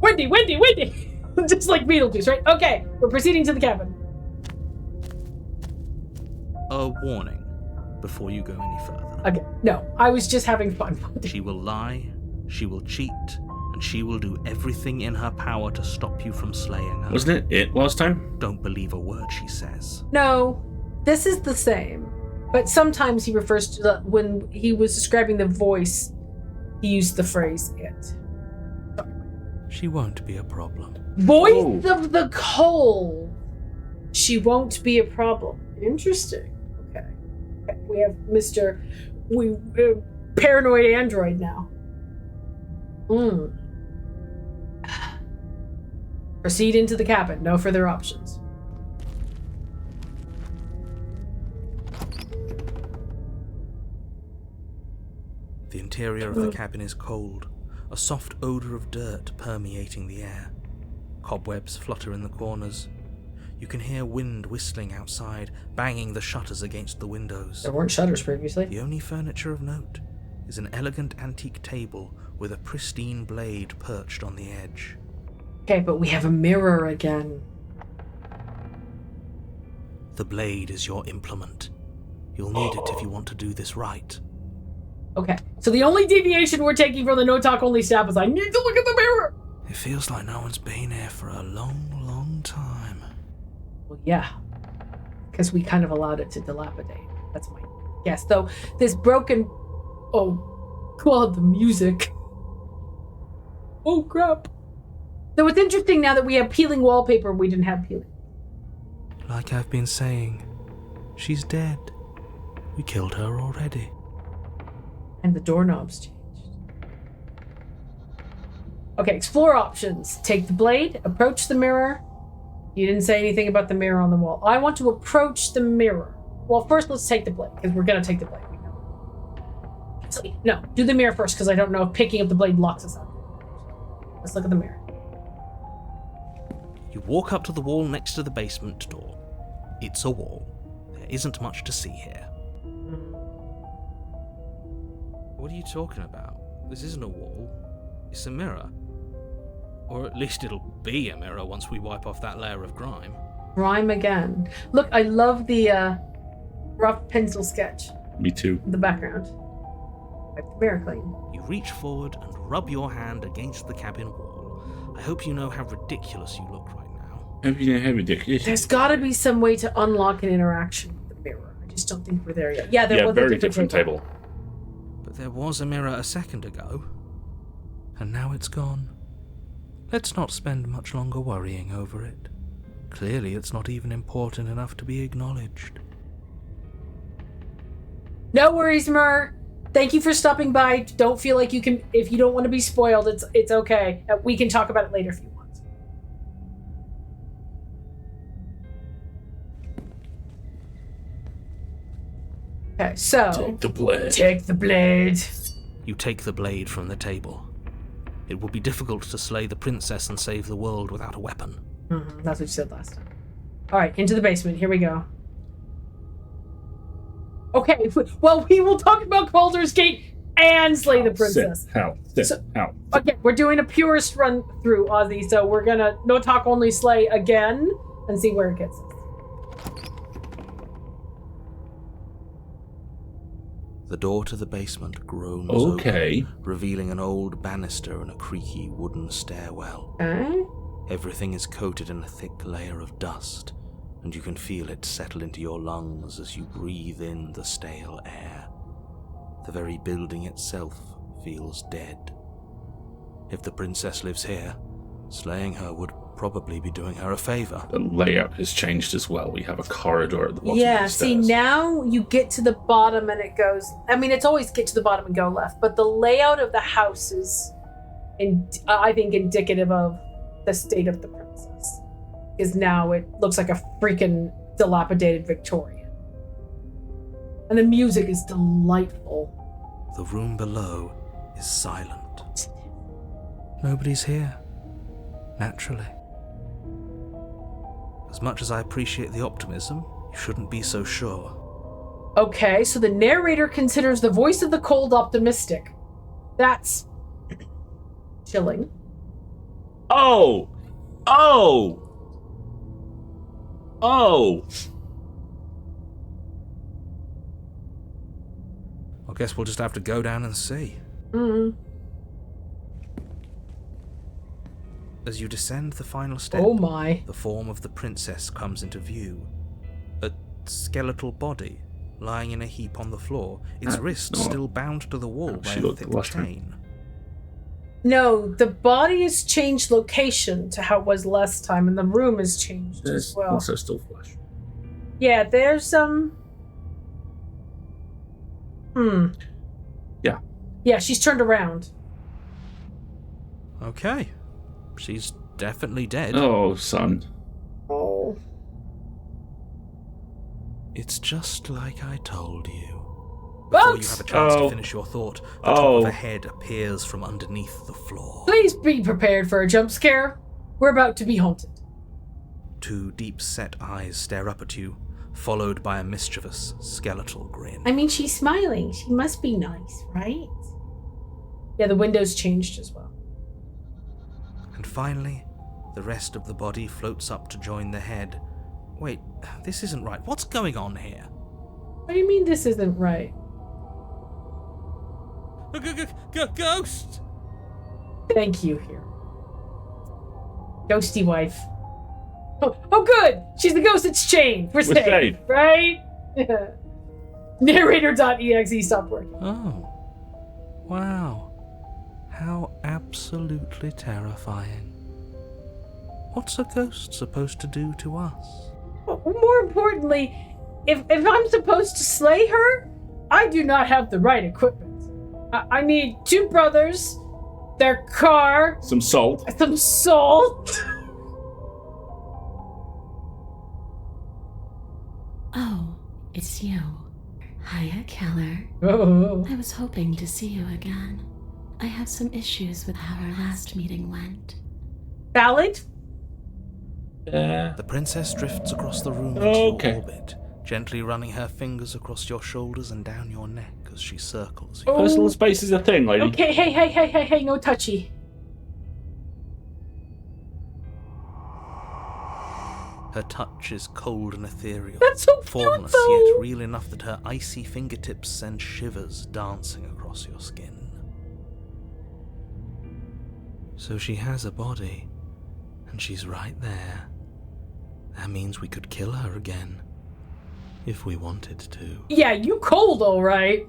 Wendy! Just like Beetlejuice, right? Okay, we're proceeding to the cabin. A warning before you go any further. Okay, no, I was just having fun. She will lie, she will cheat, and she will do everything in her power to stop you from slaying her. Wasn't it last time? Don't believe a word she says. No, this is the same. But sometimes he refers to when he was describing the voice, he used the phrase "it." She won't be a problem. Voice of the cold. She won't be a problem. Interesting. Okay. We have Mr. Paranoid Android now. Proceed into the cabin. No further options. The interior of the cabin is cold, a soft odor of dirt permeating the air. Cobwebs flutter in the corners. You can hear wind whistling outside, banging the shutters against the windows. There weren't shutters previously. The only furniture of note is an elegant antique table with a pristine blade perched on the edge. Okay, but we have a mirror again. The blade is your implement. You'll need it if you want to do this right. Okay, so the only deviation we're taking from the no-talk only staff is I need to look at the mirror! It feels like no one's been here for a long, long time. Well, yeah, because we kind of allowed it to dilapidate. That's my guess. Though this broken... Oh, God, the music. Oh, crap. Though it's interesting now that we have peeling wallpaper, we didn't have peeling. Like I've been saying, she's dead. We killed her already. And the doorknobs changed. Okay, explore options. Take the blade, approach the mirror. You didn't say anything about the mirror on the wall. I want to approach the mirror. Well, first let's take the blade, because we're going to take the blade. We know. Actually, no, do the mirror first, because I don't know if picking up the blade locks us out. Let's look at the mirror. You walk up to the wall next to the basement door. It's a wall. There isn't much to see here. What are you talking about? This isn't a wall. It's a mirror. Or at least it'll be a mirror once we wipe off that layer of grime. Grime again. Look, I love the rough pencil sketch. Me too. In the background. Wipe the mirror clean. You reach forward and rub your hand against the cabin wall. I hope you know how ridiculous you look right now. Hope you know how ridiculous. There's got to be some way to unlock an interaction with the mirror. I just don't think we're there yet. Yeah, there was very a different table. But there was a mirror a second ago. And now it's gone. Let's not spend much longer worrying over it. Clearly it's not even important enough to be acknowledged. No worries, Mur. Thank you for stopping by. Don't feel like you can, if you don't want to be spoiled, it's okay. We can talk about it later if you want. Okay, so... Take the blade. Take the blade. You take the blade from the table. It would be difficult to slay the princess and save the world without a weapon. Mm-hmm. That's what you said last time. Alright, into the basement. Here we go. Okay, well, we will talk about Baldur's Gate and slay the princess. Sit. Okay, we're doing a purist run through, Ozzy, so we're gonna no talk only slay again and see where it gets us. The door to the basement groans open, revealing an old banister and a creaky wooden stairwell. Everything is coated in a thick layer of dust, and you can feel it settle into your lungs as you breathe in the stale air. The very building itself feels dead. If the princess lives here, slaying her would probably be doing her a favor. The layout has changed as well. We have a corridor at the bottom of the stairs. See, now you get to the bottom and it goes... I mean, it's always get to the bottom and go left, but the layout of the house is, I think, indicative of the state of the princess. Is now it looks like a freaking dilapidated Victorian. And the music is delightful. The room below is silent. Nobody's here. Naturally. As much as I appreciate the optimism, you shouldn't be so sure. Okay, so the narrator considers the voice of the cold optimistic. That's chilling. Oh! Oh! Oh! I guess we'll just have to go down and see. As you descend the final step, Oh my. the form of the princess comes into view. A skeletal body lying in a heap on the floor, its wrist still bound to the wall by a thick chain. No, the body has changed location to how it was last time, and the room has changed as well. Also still flesh. Yeah, there's Yeah. Yeah, she's turned around. Okay. She's definitely dead. Oh, son. Oh. It's just like I told you. Before you have a chance to finish your thought, the top of a head appears from underneath the floor. Please be prepared for a jump scare. We're about to be haunted. Two deep-set eyes stare up at you, followed by a mischievous, skeletal grin. I mean, she's smiling. She must be nice, right? Yeah, the window's changed as well. And finally, the rest of the body floats up to join the head. Wait, this isn't right. What's going on here? What do you mean this isn't right? Ghost! Thank you, here. Ghosty wife. Oh, good! She's the ghost that's chained. We're safe, right? Narrator.exe stopped working. Oh. Wow. How absolutely terrifying. What's a ghost supposed to do to us? More importantly, if I'm supposed to slay her, I do not have the right equipment. I need 2 brothers, their car, Some salt. some salt. Oh, it's you. Hiya, Keller. Oh. I was hoping to see you again. I have some issues with how our last meeting went. Valid? The princess drifts across the room into orbit, gently running her fingers across your shoulders and down your neck as she circles you. Personal space is a thing, lady. Okay, hey, no touchy. Her touch is cold and ethereal, That's so cute, formless though. yet real enough that her icy fingertips send shivers dancing across your skin. So she has a body, and she's right there. That means we could kill her again, if we wanted to. Yeah, you cold, alright.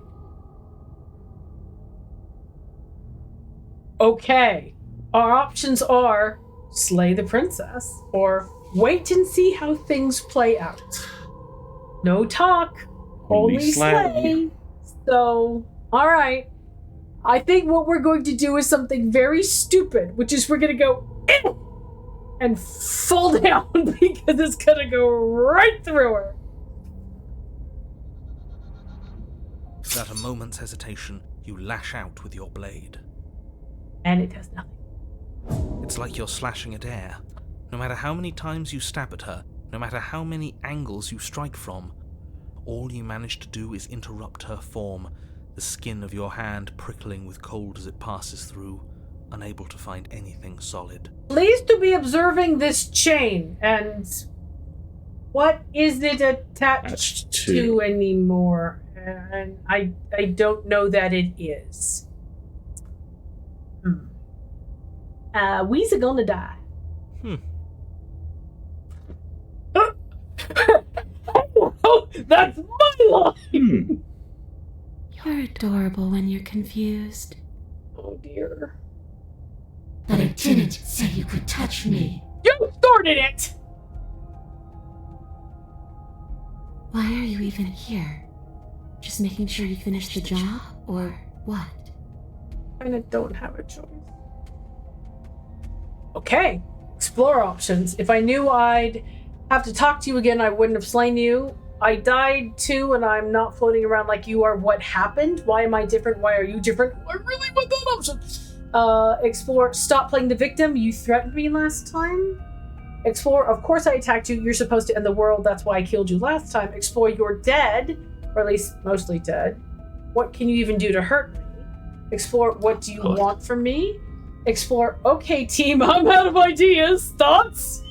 Okay. Our options are slay the princess, or wait and see how things play out. No talk, only slay. So, alright. I think what we're going to do is something very stupid, which is we're going to go and fall down because it's going to go right through her. Without a moment's hesitation, you lash out with your blade. And it does nothing. It's like you're slashing at air. No matter how many times you stab at her, no matter how many angles you strike from, all you manage to do is interrupt her form, the skin of your hand prickling with cold as it passes through, unable to find anything solid. Pleased to be observing this chain, and what is it attached to anymore? And I don't know that it is. We's gonna die. Oh, that's my line! You're adorable when you're confused. Oh dear. But I didn't say you could touch me. You started it! Why are you even here? Just making sure you finish the job, or what? And I don't have a choice. Okay. Explore options. If I knew I'd have to talk to you again, I wouldn't have slain you. I died too, and I'm not floating around like you are. What happened? Why am I different? Why are you different? I really want that option. Explore. Stop playing the victim. You threatened me last time. Explore. Of course I attacked you. You're supposed to end the world. That's why I killed you last time. Explore. You're dead. Or at least mostly dead. What can you even do to hurt me? Explore. What do you want from me? Explore. Okay, team. I'm out of ideas. Thoughts?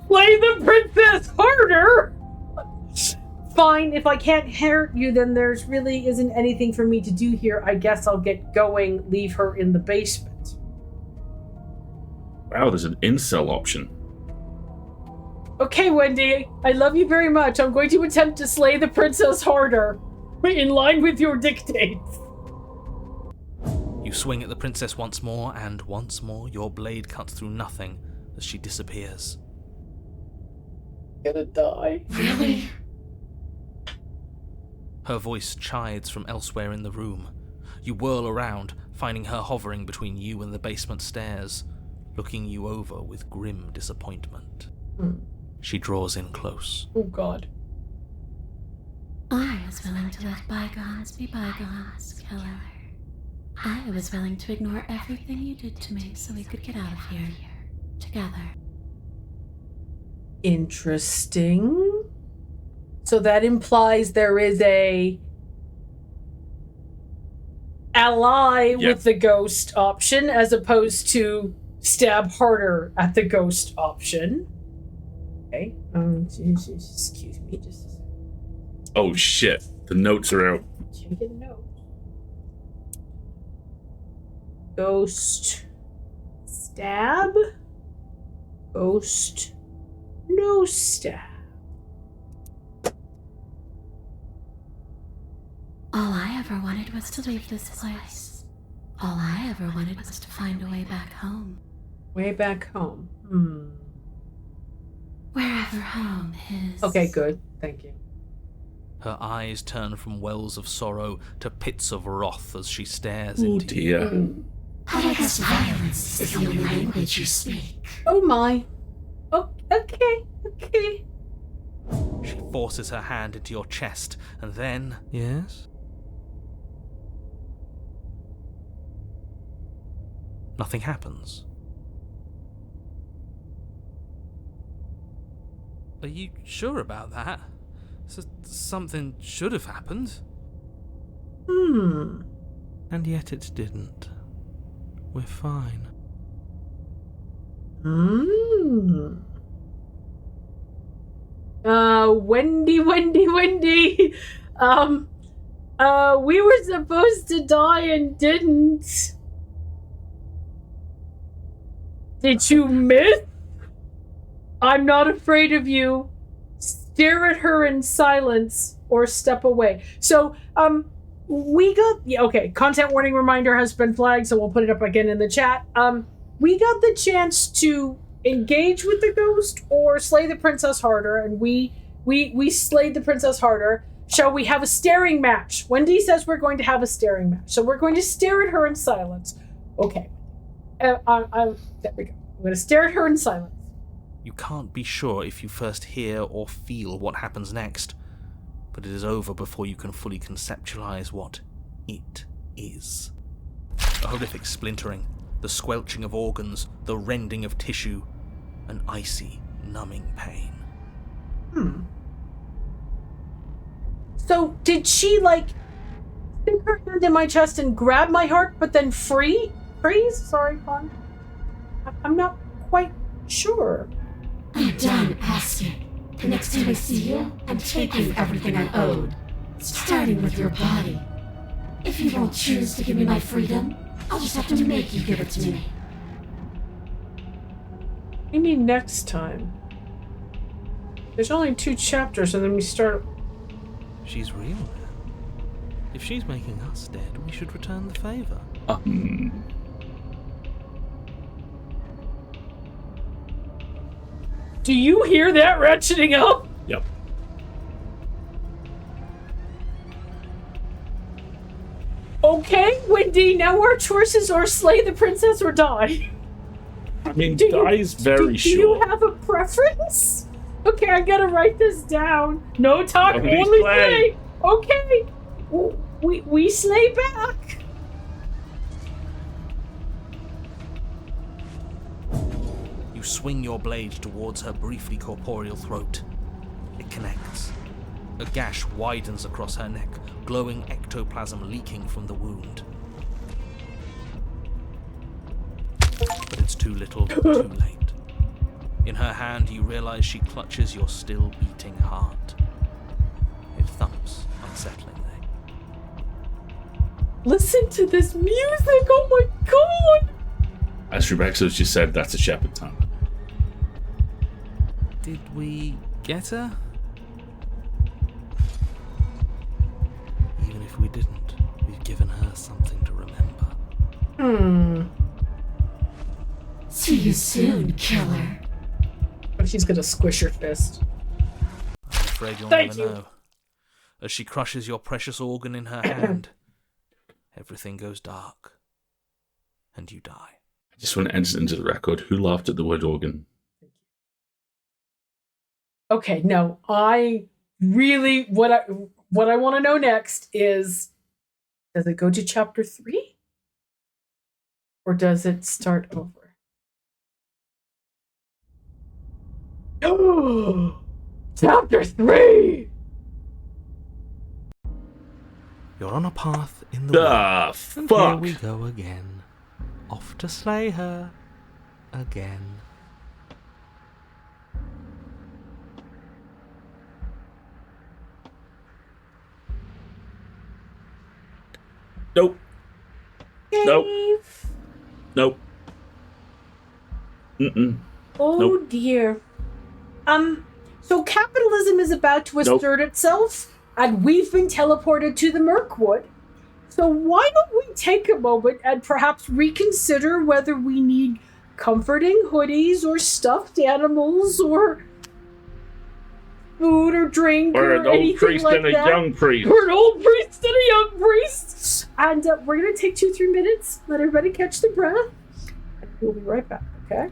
Play the princess harder. Fine. If I can't hurt you, then there's really isn't anything for me to do here. I guess I'll get going. Leave her in the basement. Wow, there's an incel option. Okay, Wendy, I love you very much. I'm going to attempt to slay the princess harder, in line with your dictates. You swing at the princess once more, and once more your blade cuts through nothing as she disappears. Gonna die. Really? Her voice chides from elsewhere in the room. You whirl around, finding her hovering between you and the basement stairs, looking you over with grim disappointment. She draws in close. Oh, God. I was willing to let bygones be bygones, killer. I was willing to ignore everything you did to me so we could get out of here together. Interesting. So that implies there is a ally with the ghost option as opposed to stab harder at the ghost option. Okay. Excuse me, just a second. Oh shit, the notes are out. Can we get a note? Ghost stab. Ghost no stab. All I ever wanted was to leave this place. All I ever wanted was to find a way back home. Way back home. Wherever home is. Okay, good. Thank you. Her eyes turn from wells of sorrow to pits of wrath as she stares Oh into you. dear. I guess violence is the only language you speak. Oh my. Oh, okay. She forces her hand into your chest, and then... Yes? Nothing happens. Are you sure about that? Something should have happened. And yet it didn't. We're fine. Wendy. We were supposed to die and didn't. Did you miss? I'm not afraid of you. Stare at her in silence or step away. So, we got... Yeah, okay, content warning reminder has been flagged, so we'll put it up again in the chat. We got the chance to engage with the ghost or slay the princess harder, and we slayed the princess harder. Shall we have a staring match? Wendy says we're going to have a staring match, so we're going to stare at her in silence. Okay. There we go. I'm going to stare at her in silence. You can't be sure if you first hear or feel what happens next, but it is over before you can fully conceptualize what it is. A horrific splintering, the squelching of organs, the rending of tissue, an icy, numbing pain. So, did she, stick her hand in my chest and grab my heart, but then freeze? Sorry, Pon. I'm not quite sure. I'm done asking. The next time I see you, I'm taking everything I owed. Starting with your body. If you won't choose to give me my freedom, I'll just have to make you give it to me. You mean next time? There's only 2 chapters and then we start... She's real now. If she's making us dead, we should return the favor. Do you hear that ratcheting up? Yep. Okay, Wendy, now our choices are slay the princess or die. I mean, die's very do short. you have a preference? Okay, I gotta write this down. No talk, Nobody only slay. slay. Okay, we slay back. You swing your blade towards her briefly corporeal throat. It connects. A gash widens across her neck, glowing ectoplasm leaking from the wound. But it's too little, too late. In her hand, you realize she clutches your still beating heart. It thumps unsettlingly. Listen to this music. Oh my god. As Rebecca's just said, that's a shepherd tongue. Did we get her? Even if we didn't, we've given her something to remember. See you soon, killer. She's gonna squish her fist. I'm afraid you'll Thank never you. know. As she crushes your precious organ in her hand, everything goes dark, and you die. I just want to enter into the record. Who laughed at the word organ? Okay, no, I really what I want to know next is, does it go to chapter 3? Or does it start over? Oh, chapter 3! You're on a path in the Ah, wood. And here fuck! we go again. Off to slay her. Again. Nope. Nope. Dave. Nope. Mm-mm. Oh Nope. dear. So capitalism is about to Nope. assert itself, and we've been teleported to the Mirkwood. So why don't we take a moment and perhaps reconsider whether we need comforting hoodies or stuffed animals or food or drink Or an old anything priest like and a that. young priest. Or an old priest and a young priest. And we're going to take 2-3 minutes, let everybody catch their breath. And we'll be right back, okay?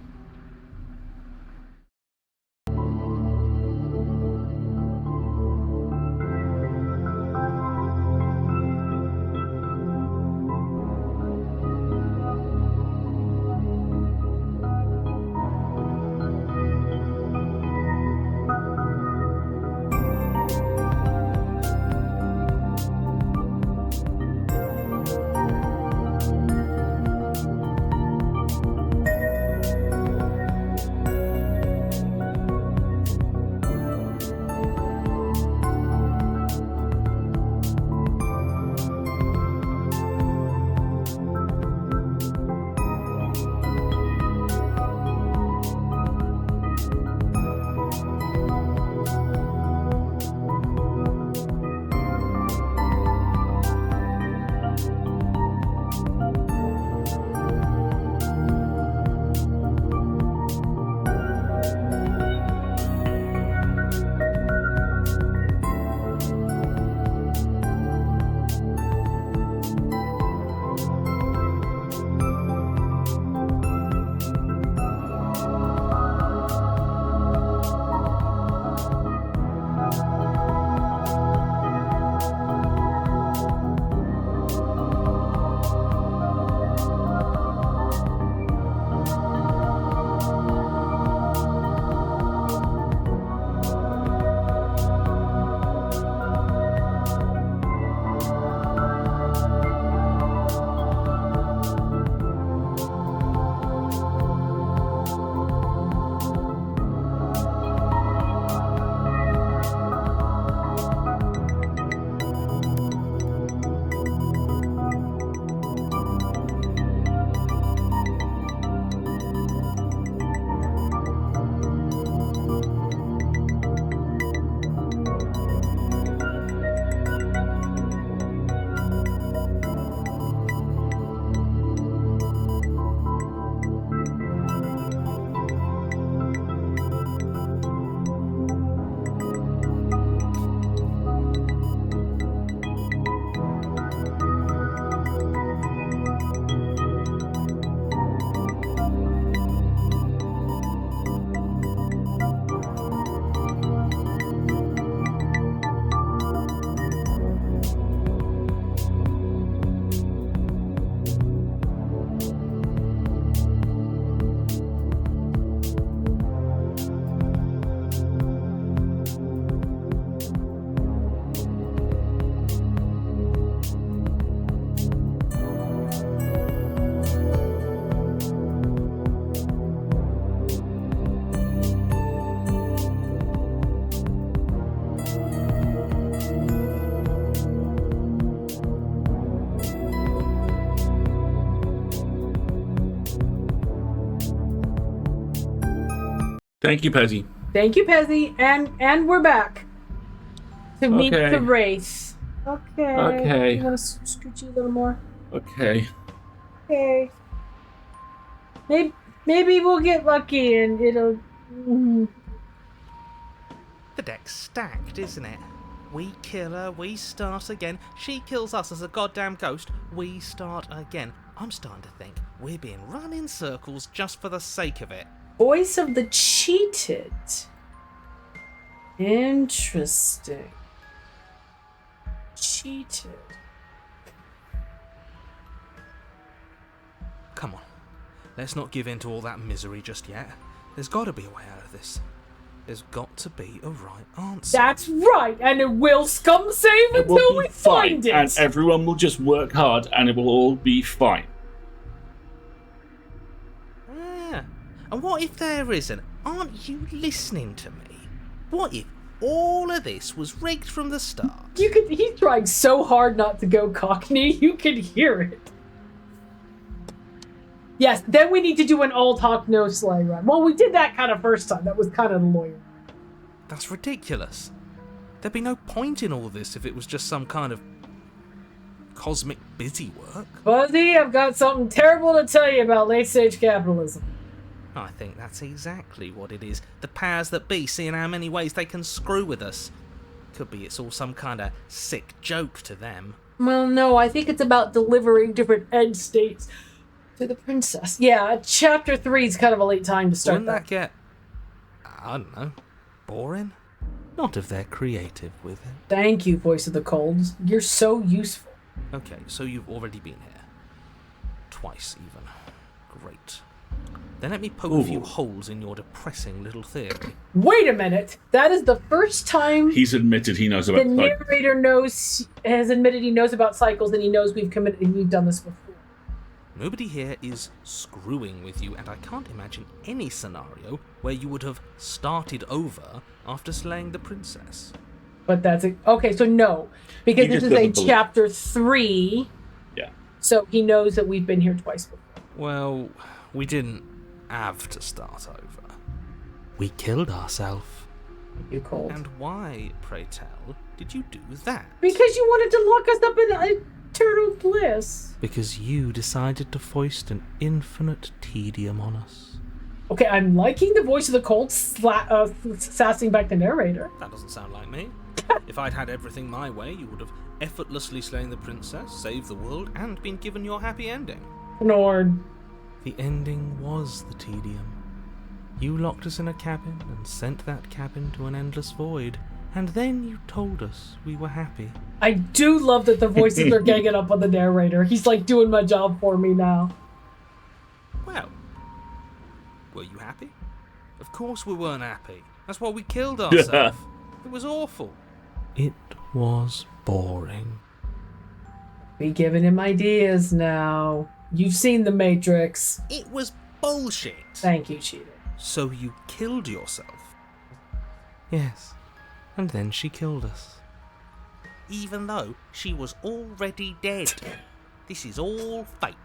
Thank you, Pezzy. Thank you, Pezzy. And we're back to meet Okay. the race. Okay. Okay. You want to scooch you a little more? Okay. Okay. Maybe we'll get lucky and it'll... The deck's stacked, isn't it? We kill her, we start again. She kills us as a goddamn ghost, we start again. I'm starting to think we're being run in circles just for the sake of it. Voice of the cheated. Interesting. Cheated. Come on, let's not give in to all that misery just yet. There's got to be a way out of this. There's got to be a right answer. That's right, and it will scum save It will until be we fine, find it. and everyone will just work hard, and it will all be fine. And what if there isn't? Aren't you listening to me? What if all of this was rigged from the start? He's trying so hard not to go Cockney, you can hear it. Yes, then we need to do an all talk, no slay run. Well, we did that kind of first time. That was kind of the lawyer. That's ridiculous. There'd be no point in all this if it was just some kind of cosmic busy work. Fuzzy, I've got something terrible to tell you about late stage capitalism. I think that's exactly what it is. The powers that be seeing how many ways they can screw with us. Could be it's all some kind of sick joke to them. Well, no, I think it's about delivering different end states to the princess. Yeah, chapter 3 is kind of a late time to start Wouldn't that get, I don't know, boring? Not if they're creative with it. Thank you, Voice of the Colds. You're so useful. Okay, so you've already been here. Twice, even. Great. Then let me poke a few holes in your depressing little theory. Wait a minute. That is the first time He's admitted he knows about the narrator has admitted he knows about cycles and he knows we've done this before. Nobody here is screwing with you, and I can't imagine any scenario where you would have started over after slaying the princess. But that's it. Okay, so no. Because He this just is a doesn't believe. chapter 3. Yeah. So he knows that we've been here twice before. Well, we didn't have to start over. We killed ourselves. You cold. And why, pray tell, did you do that? Because you wanted to lock us up in eternal bliss. Because you decided to foist an infinite tedium on us. Okay, I'm liking the Voice of the Cold sassing back the narrator. That doesn't sound like me. If I'd had everything my way, you would have effortlessly slain the princess, saved the world, and been given your happy ending. Nord. The ending was the tedium. You locked us in a cabin and sent that cabin to an endless void, and then you told us we were happy. I do love that the voices are ganging up on the narrator. He's like doing my job for me now. Well, were you happy? Of course we weren't happy. That's why we killed ourselves. It was awful. It was boring. Be giving him ideas now. You've seen The Matrix. It was bullshit. Thank you, cheater. So you killed yourself? Yes. And then she killed us. Even though she was already dead. This is all fake.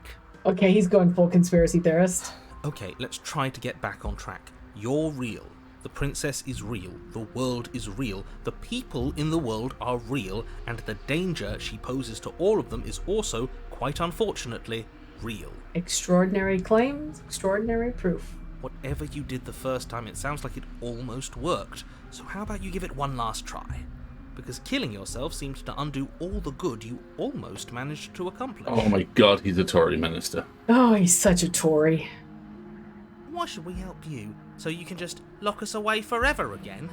Okay, he's going full conspiracy theorist. Okay, let's try to get back on track. You're real. The princess is real. The world is real. The people in the world are real. And the danger she poses to all of them is also, quite unfortunately, real. Extraordinary claims, extraordinary proof. Whatever you did the first time, it sounds like it almost worked. So how about you give it one last try? Because killing yourself seems to undo all the good you almost managed to accomplish. Oh my god, he's a Tory minister. Oh, he's such a Tory. Why should we help you? So you can just lock us away forever again?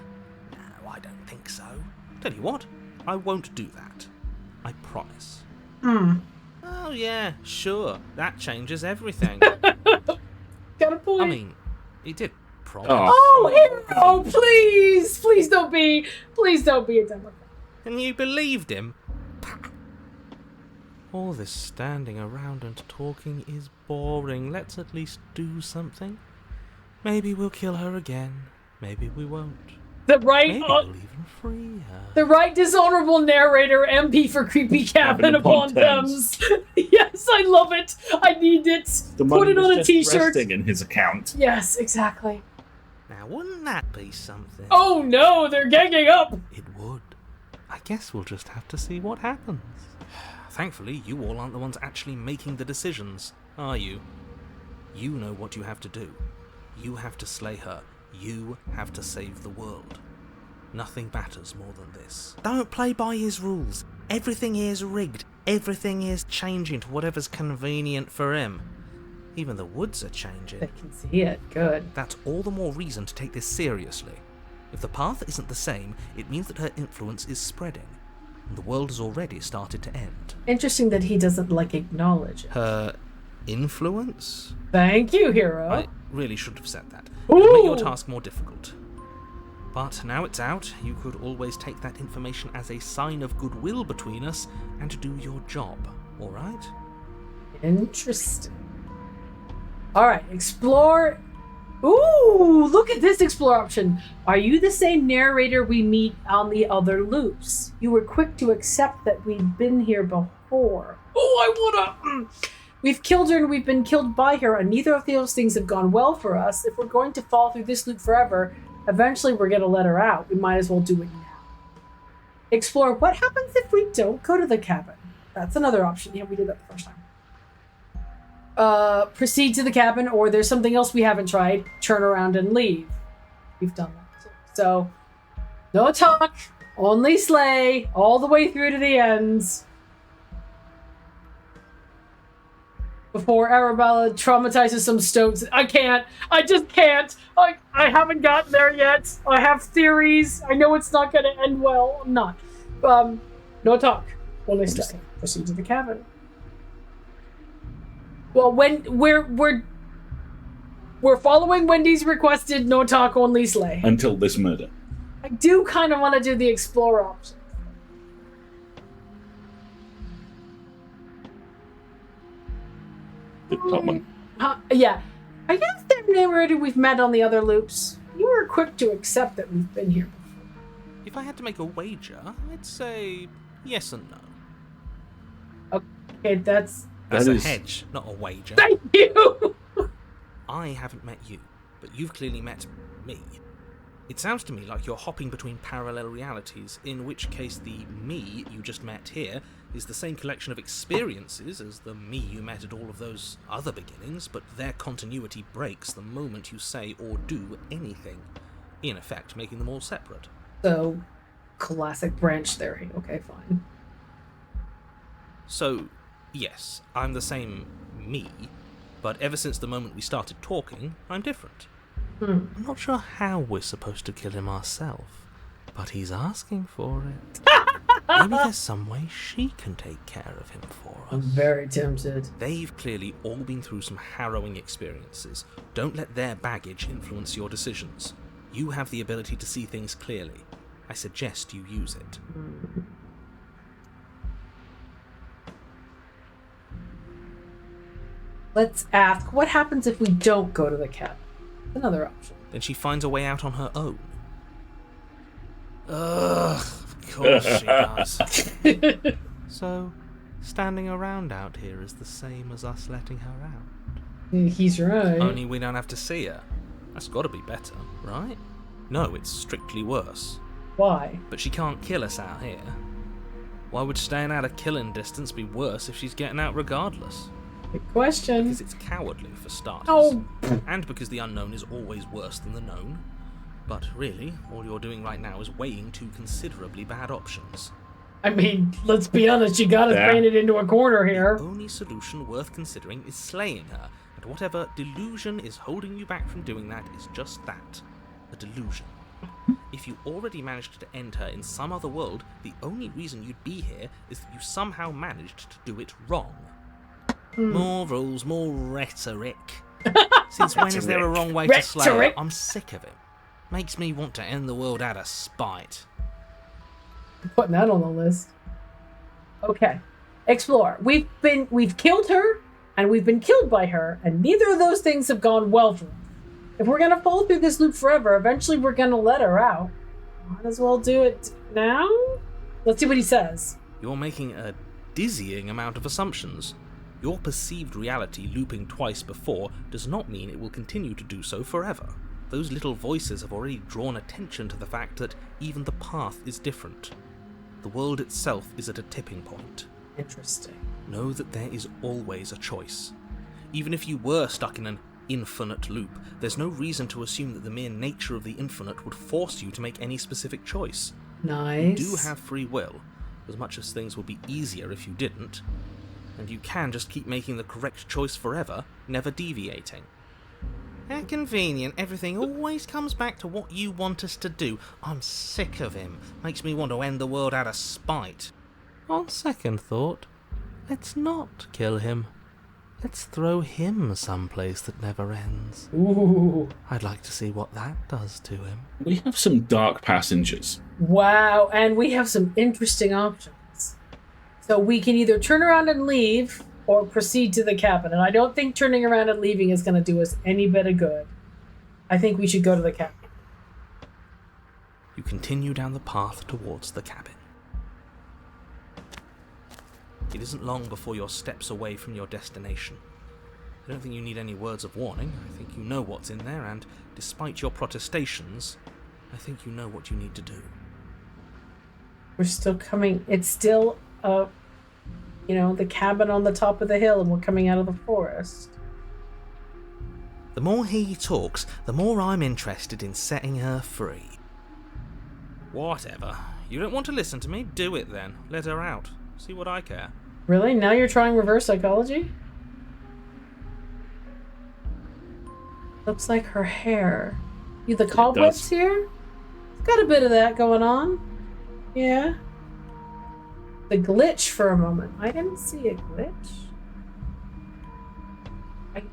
No, I don't think so. Tell you what, I won't do that. I promise. Oh yeah, sure. That changes everything. Got a point. I mean, it did promise. Oh, hero, please! Please don't be a Democrat. And you believed him? All this standing around and talking is boring. Let's at least do something. Maybe we'll kill her again. Maybe we won't. The right, Maybe we'll even free her. the right dishonorable narrator, MP for Creepy Cabin upon Thames. Yes, I love it. I need it. The Put money it was on a just t-shirt. resting in his account. Yes, exactly. Now, wouldn't that be something? Oh no, they're ganging up! It would. I guess we'll just have to see what happens. Thankfully, you all aren't the ones actually making the decisions, are you? You know what you have to do. You have to slay her. You have to save the world. Nothing matters more than this. Don't play by his rules. Everything here's rigged. Everything here's changing to whatever's convenient for him. Even the woods are changing. I can see it. Good. That's all the more reason to take this seriously. If the path isn't the same, it means that her influence is spreading. And the world has already started to end. Interesting that he doesn't, acknowledge it. Her influence? Thank you, hero. I really should have said that. It would make your Ooh. task more difficult. But now it's out, you could always take that information as a sign of goodwill between us and do your job, alright? Interesting. Alright, explore. Ooh, look at this explore option. Are you the same narrator we meet on the other loops? You were quick to accept that we'd been here before. Oh, I wanna... We've killed her and we've been killed by her, and neither of those things have gone well for us. If we're going to fall through this loop forever, eventually we're going to let her out. We might as well do it now. Explore what happens if we don't go to the cabin. That's another option. Yeah, we did that the first time. Proceed to the cabin, or there's something else we haven't tried. Turn around and leave. We've done that too. So, no talk, only slay, all the way through to the ends. Before Arabella traumatizes some stones. I can't. I just can't. I haven't gotten there yet. I have theories. I know it's not going to end well. I'm not. No talk. Only stay. Proceed to the cabin. Well, when we're following Wendy's requested no talk, only slay. Until this murder. I do kind of want to do the explore option. The top one. Yeah. Are you the narrator we've met on the other loops? You were quick to accept that we've been here before. If I had to make a wager, I'd say yes and no. Okay, that's That's That a is- hedge, not a wager. thank you. I haven't met you, but you've clearly met me. It sounds to me like you're hopping between parallel realities, in which case the me you just met here is the same collection of experiences as the me you met at all of those other beginnings, but their continuity breaks the moment you say or do anything, in effect making them all separate. So, classic branch theory. Okay, fine. So, yes, I'm the same me, but ever since the moment we started talking, I'm different. I'm not sure how we're supposed to kill him ourselves, but he's asking for it. Maybe there's some way she can take care of him for I'm us. very tempted. They've clearly all been through some harrowing experiences. Don't let their baggage influence your decisions. You have the ability to see things clearly. I suggest you use it. Let's ask, what happens if we don't go to the cabin? Another option. Then she finds a way out on her own. Ugh, of course she does. So, standing around out here is the same as us letting her out. He's right. Only we don't have to see her. That's gotta be better, right? No, it's strictly worse. Why? But she can't kill us out here. Why would staying out of killing distance be worse if she's getting out regardless? Good question. Because it's cowardly, for starters. Oh. And because the unknown is always worse than the known. But really, all you're doing right now is weighing two considerably bad options. I mean, let's be honest, you got us Yeah. painted into a corner here. The only solution worth considering is slaying her, and whatever delusion is holding you back from doing that is just that, a delusion. If you already managed to end her in some other world, the only reason you'd be here is that you somehow managed to do it wrong. More rules, more rhetoric. Since when is there a wrong way to slay her? Rhetoric? I'm sick of it. Makes me want to end the world out of spite. Putting that on the list. Okay. Explore. We've killed her, and we've been killed by her, and neither of those things have gone well for us. If we're gonna fall through this loop forever, eventually we're gonna let her out. Might as well do it now? Let's see what he says. You're making a dizzying amount of assumptions. Your perceived reality looping twice before does not mean it will continue to do so forever. Those little voices have already drawn attention to the fact that even the path is different. The world itself is at a tipping point. Interesting. Know that there is always a choice. Even if you were stuck in an infinite loop, there's no reason to assume that the mere nature of the infinite would force you to make any specific choice. Nice. You do have free will, as much as things would be easier if you didn't, and you can just keep making the correct choice forever, never deviating. How convenient, everything always comes back to what you want us to do. I'm sick of him. Makes me want to end the world out of spite. On second thought, let's not kill him. Let's throw him someplace that never ends. Ooh. I'd like to see what that does to him. We have some dark passengers. Wow, and we have some interesting options. So we can either turn around and leave or proceed to the cabin. And I don't think turning around and leaving is going to do us any bit of good. I think we should go to the cabin. You continue down the path towards the cabin. It isn't long before you're steps away from your destination. I don't think you need any words of warning. I think you know what's in there, and despite your protestations, I think you know what you need to do. We're still coming. It's still, the cabin on the top of the hill, and we're coming out of the forest. The more he talks, the more I'm interested in setting her free. Whatever. You don't want to listen to me? Do it then. Let her out. See what I care. Really? Now you're trying reverse psychology? Looks like her hair. The cobwebs here? It's got a bit of that going on. Yeah. The glitch for a moment. I didn't see a glitch.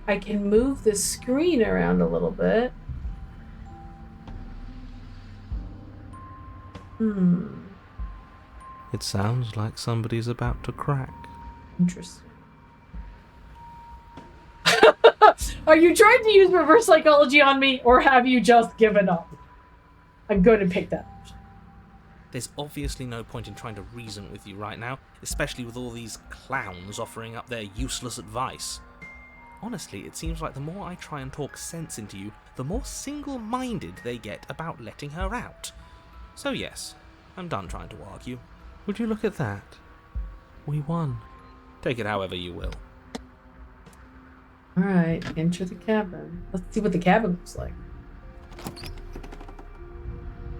I can move the screen around a little bit. It sounds like somebody's about to crack. Interesting. Are you trying to use reverse psychology on me, or have you just given up? I'm going to pick that option. There's obviously no point in trying to reason with you right now, especially with all these clowns offering up their useless advice. Honestly, it seems like the more I try and talk sense into you, the more single-minded they get about letting her out. So yes, I'm done trying to argue. Would you look at that? We won. Take it however you will. Alright, enter the cabin. Let's see what the cabin looks like.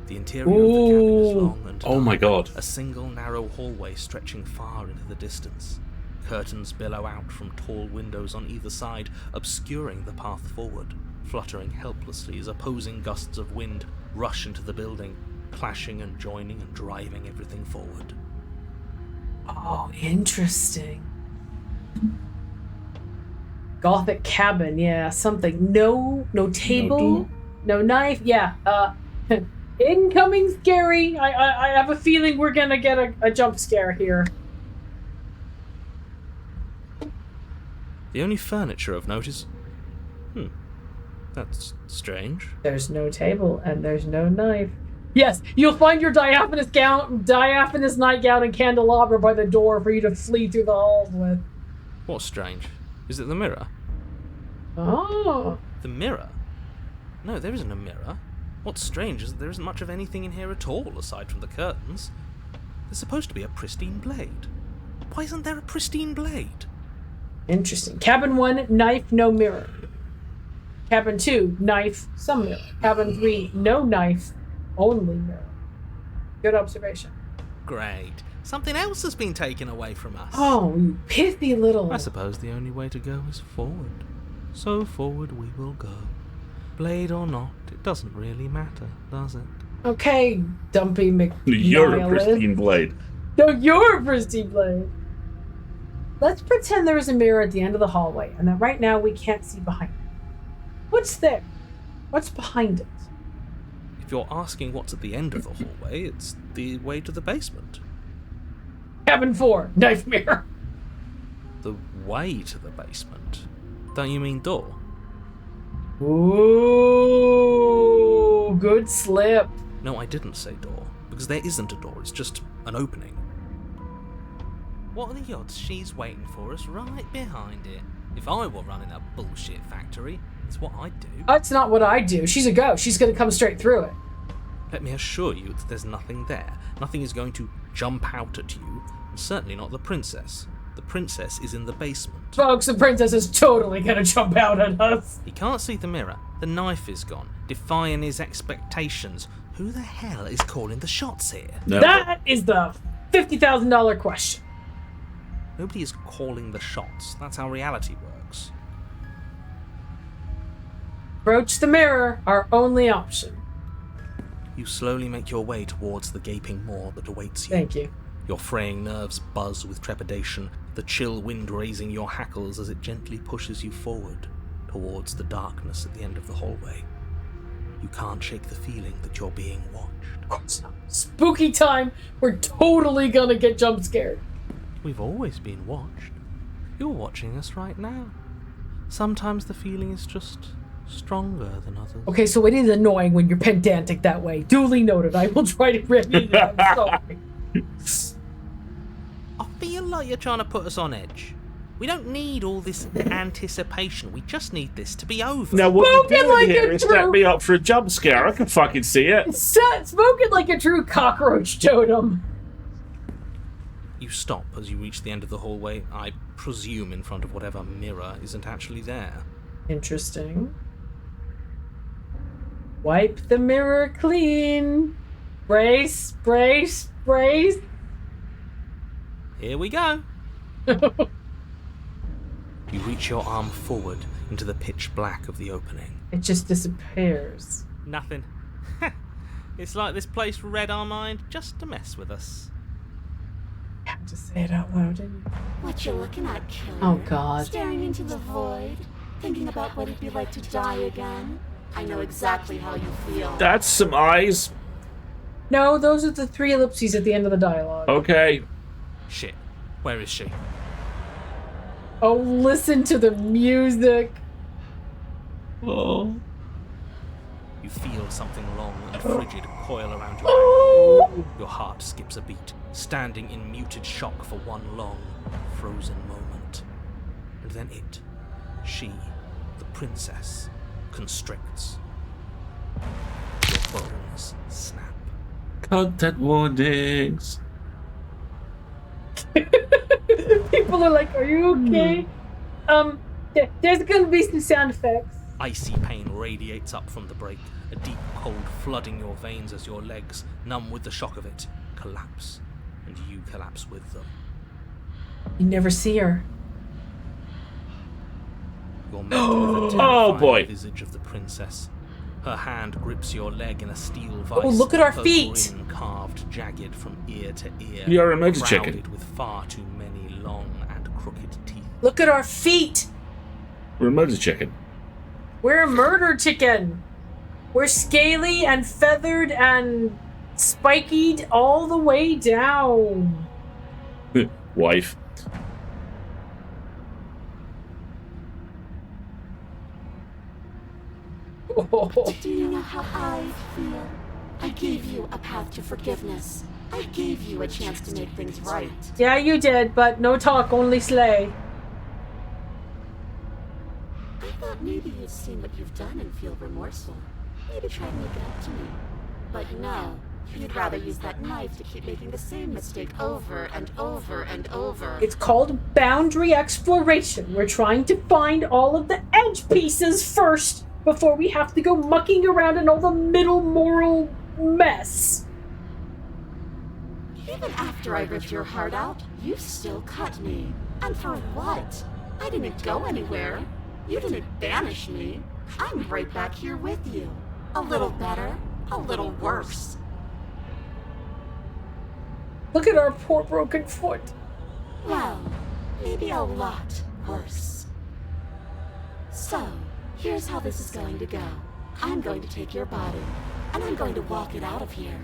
The interior of the cabin is long and Oh my god. a single narrow hallway stretching far into the distance. Curtains billow out from tall windows on either side, obscuring the path forward, fluttering helplessly as opposing gusts of wind rush into the building, clashing and joining and driving everything forward. Oh, interesting. Gothic cabin, yeah, something. No table, no knife. Yeah, incoming scary. I have a feeling we're gonna get a jump scare here. The only furniture of note is... that's strange. There's no table and there's no knife. Yes, you'll find your diaphanous nightgown and candelabra by the door for you to flee through the halls with. What's strange? Is it the mirror? Oh. The mirror? No, there isn't a mirror. What's strange is that there isn't much of anything in here at all, aside from the curtains. There's supposed to be a pristine blade. Why isn't there a pristine blade? Interesting. Cabin 1, knife, no mirror. Cabin 2, knife, some mirror. Cabin 3, no knife, only mirror. Good observation. Great. Something else has been taken away from us. Oh, you pithy little... I suppose the only way to go is forward. So forward we will go. Blade or not, it doesn't really matter, does it? Okay, Dumpy You're a pristine blade. No, you're a pristine blade. Let's pretend there is a mirror at the end of the hallway, and that right now we can't see behind it. What's there? What's behind it? If you're asking what's at the end of the hallway, it's the way to the basement. Cabin 4, knife mirror. The way to the basement? Don't you mean door? Ooh, good slip. No, I didn't say door, because there isn't a door, it's just an opening. What are the odds she's waiting for us right behind it? If I were running a bullshit factory, It's what I'd do. That's not what I do. She's a ghost. She's going to come straight through it. Let me assure you that there's nothing there. Nothing is going to jump out at you, and certainly not the princess. The princess is in the basement. Folks, the princess is totally going to jump out at us. He can't see the mirror. The knife is gone, defying his expectations. Who the hell is calling the shots here? No. That is the $50,000 question. Nobody is calling the shots. That's how reality works. Approach the mirror, our only option. You slowly make your way towards the gaping maw that awaits you. Thank you. Your fraying nerves buzz with trepidation, the chill wind raising your hackles as it gently pushes you forward towards the darkness at the end of the hallway. You can't shake the feeling that you're being watched. Of course not. Spooky time. We're totally going to get jump scared. We've always been watched. You're watching us right now. Sometimes the feeling is just stronger than others. Okay, so it is annoying when you're pedantic that way. Duly noted. I will try to remedy that. I'm sorry. I feel like you're trying to put us on edge. We don't need all this anticipation. We just need this to be over. Now what Spoken you're doing like here a is true- set me up for a jump scare. I can fucking see it. Spoken like a true cockroach totem. You stop as you reach the end of the hallway, I presume in front of whatever mirror isn't actually there. Interesting. Wipe the mirror clean. Brace, brace, brace. Here we go. You reach your arm forward into the pitch black of the opening. It just disappears. Nothing. It's like this place read our mind just to mess with us. You had to say it out loud, didn't you? What you looking at, killer? Oh, God. Staring into the void, thinking about what it'd be like to die again. I know exactly how you feel. That's some eyes. No, those are the 3 ellipses at the end of the dialogue. Okay. Shit. Where is she? Oh, listen to the music. Oh. You feel something long and frigid coil around your ankle. Your heart skips a beat, standing in muted shock for one long, frozen moment. And then she, the princess, constricts. Your bones snap. Content warnings. People are like, are you okay? There's gonna be some sound effects. Icy pain radiates up from the break, a deep cold flooding your veins as your legs, numb with the shock of it, collapse, and you collapse with them. You never see her. You're met with the Oh, boy. terrifying visage of the princess. Her hand grips your leg in a steel vice. Oh, look at our her feet. grin carved jagged from ear to ear. You're a motor crowded chicken. with far too many long and crooked teeth. Look at our feet. We're a motor chicken. We're a murder chicken. We're scaly and feathered and spikied all the way down. Wife. Do you know how I feel? I gave you a path to forgiveness. I gave you a chance to make things right. Yeah, you did, but no talk, only slay. I thought maybe you'd seen what you've done and feel remorseful. Maybe try to make it up to me. But no, you'd rather use that knife to keep making the same mistake over and over and over. It's called boundary exploration. We're trying to find all of the edge pieces first before we have to go mucking around in all the middle moral mess. Even after I ripped your heart out, you still cut me. And for what? I didn't go anywhere. You didn't banish me. I'm right back here with you. A little better, a little worse. Look at our poor broken foot. Well, maybe a lot worse. So, here's how this is going to go. I'm going to take your body, and I'm going to walk it out of here.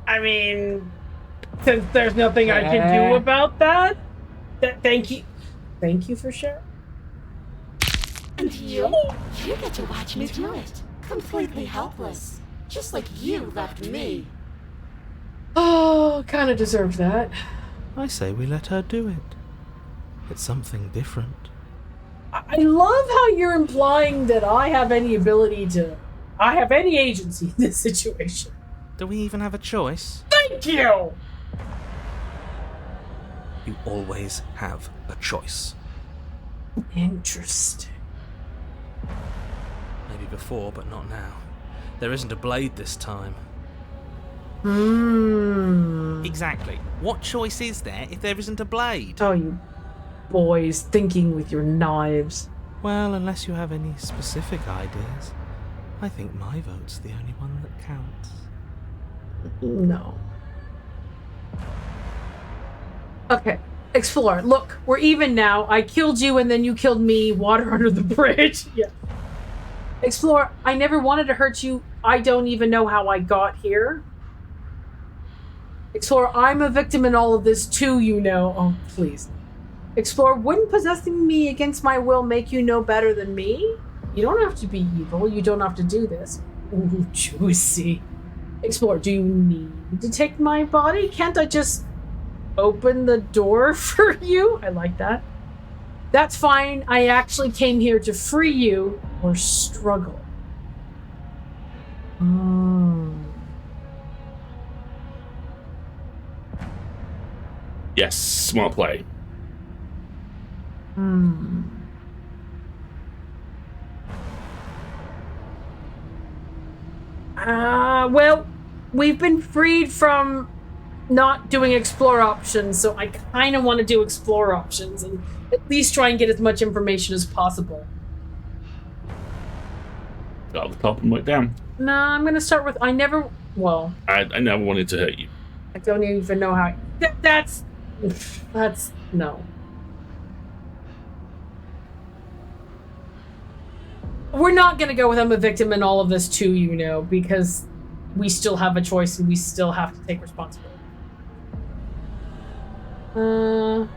I mean, since there's nothing I can do about that, thank you. Thank you for sharing. And you get to watch me do it. Completely helpless. Just like you left me. Oh, kind of deserved that. I say we let her do it. It's something different. I love how you're implying that I have any agency in this situation. Do we even have a choice? Thank you! You always have a choice. Interesting. Maybe before, but not now. There isn't a blade this time. Exactly. What choice is there if there isn't a blade? Oh, you boys thinking with your knives. Well, unless you have any specific ideas, I think my vote's the only one that counts. No. Okay, explore. Look, we're even now. I killed you and then you killed me. Water under the bridge. Yeah. Explore, I never wanted to hurt you. I don't even know how I got here. Explore, I'm a victim in all of this too, you know. Oh, please. Explore, wouldn't possessing me against my will make you know better than me? You don't have to be evil. You don't have to do this. Ooh, juicy. Explore, do you need to take my body? Can't I just open the door for you? I like that. That's fine. I actually came here to free you or struggle. Yes, smart play. Well, we've been freed from not doing explore options, so I kind of want to do explore options and at least try and get as much information as possible. Start at the top and work down. No, I'm going to start with I never wanted to hurt you. I don't even know how. That's no. We're not going to go with I'm a victim in all of this too, you know, because we still have a choice and we still have to take responsibility. I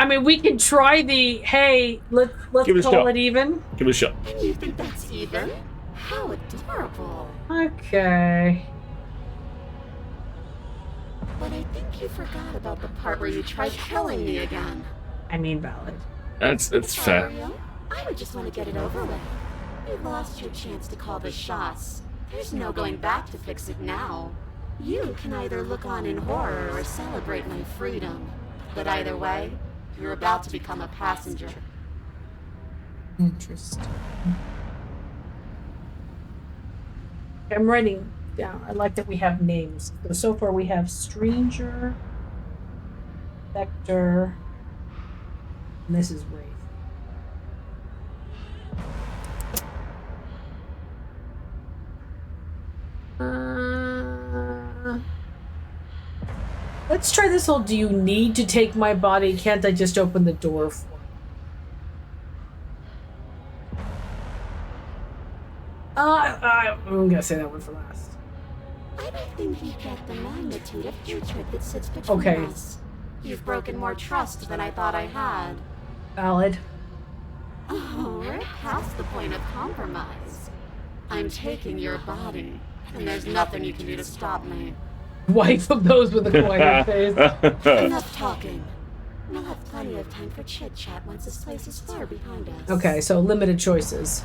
mean, we can try the, hey, let's call it even. Give it a shot. And you think that's even? How adorable. Okay. But I think you forgot about the part where you tried killing me again. I mean, valid. That's fair. I would just want to get it over with. You lost your chance to call the shots. There's no going back to fix it now. You can either look on in horror or celebrate my freedom. But either way, you're about to become a passenger. Interesting. I'm writing down. I like that we have names. So far we have Stranger, Vector, and this is Wraith. Let's try this whole, do you need to take my body? Can't I just open the door for you? I'm gonna say that one for last. I don't think you get the magnitude of hatred that sits between us. You've broken more trust than I thought I had. Valid. Oh, we're past the point of compromise. I'm taking your body, and there's nothing you can do to stop me. Wife of those with a quiet face. Enough talking. We'll have plenty of time for chit-chat once this place is far behind us. Okay, so limited choices.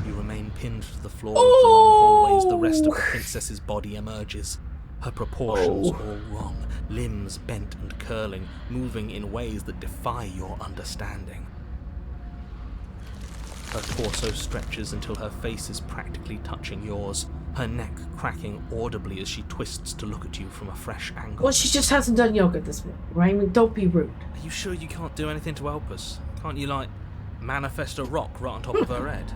You remain pinned to the floor of the long hallways. The rest of the princess's body emerges. Her proportions all wrong, limbs bent and curling, moving in ways that defy your understanding. Her torso stretches until her face is practically touching yours, her neck cracking audibly as she twists to look at you from a fresh angle. Well, she just hasn't done yoga this morning, right? I mean, don't be rude. Are you sure you can't do anything to help us? Can't you, like, manifest a rock right on top of her head?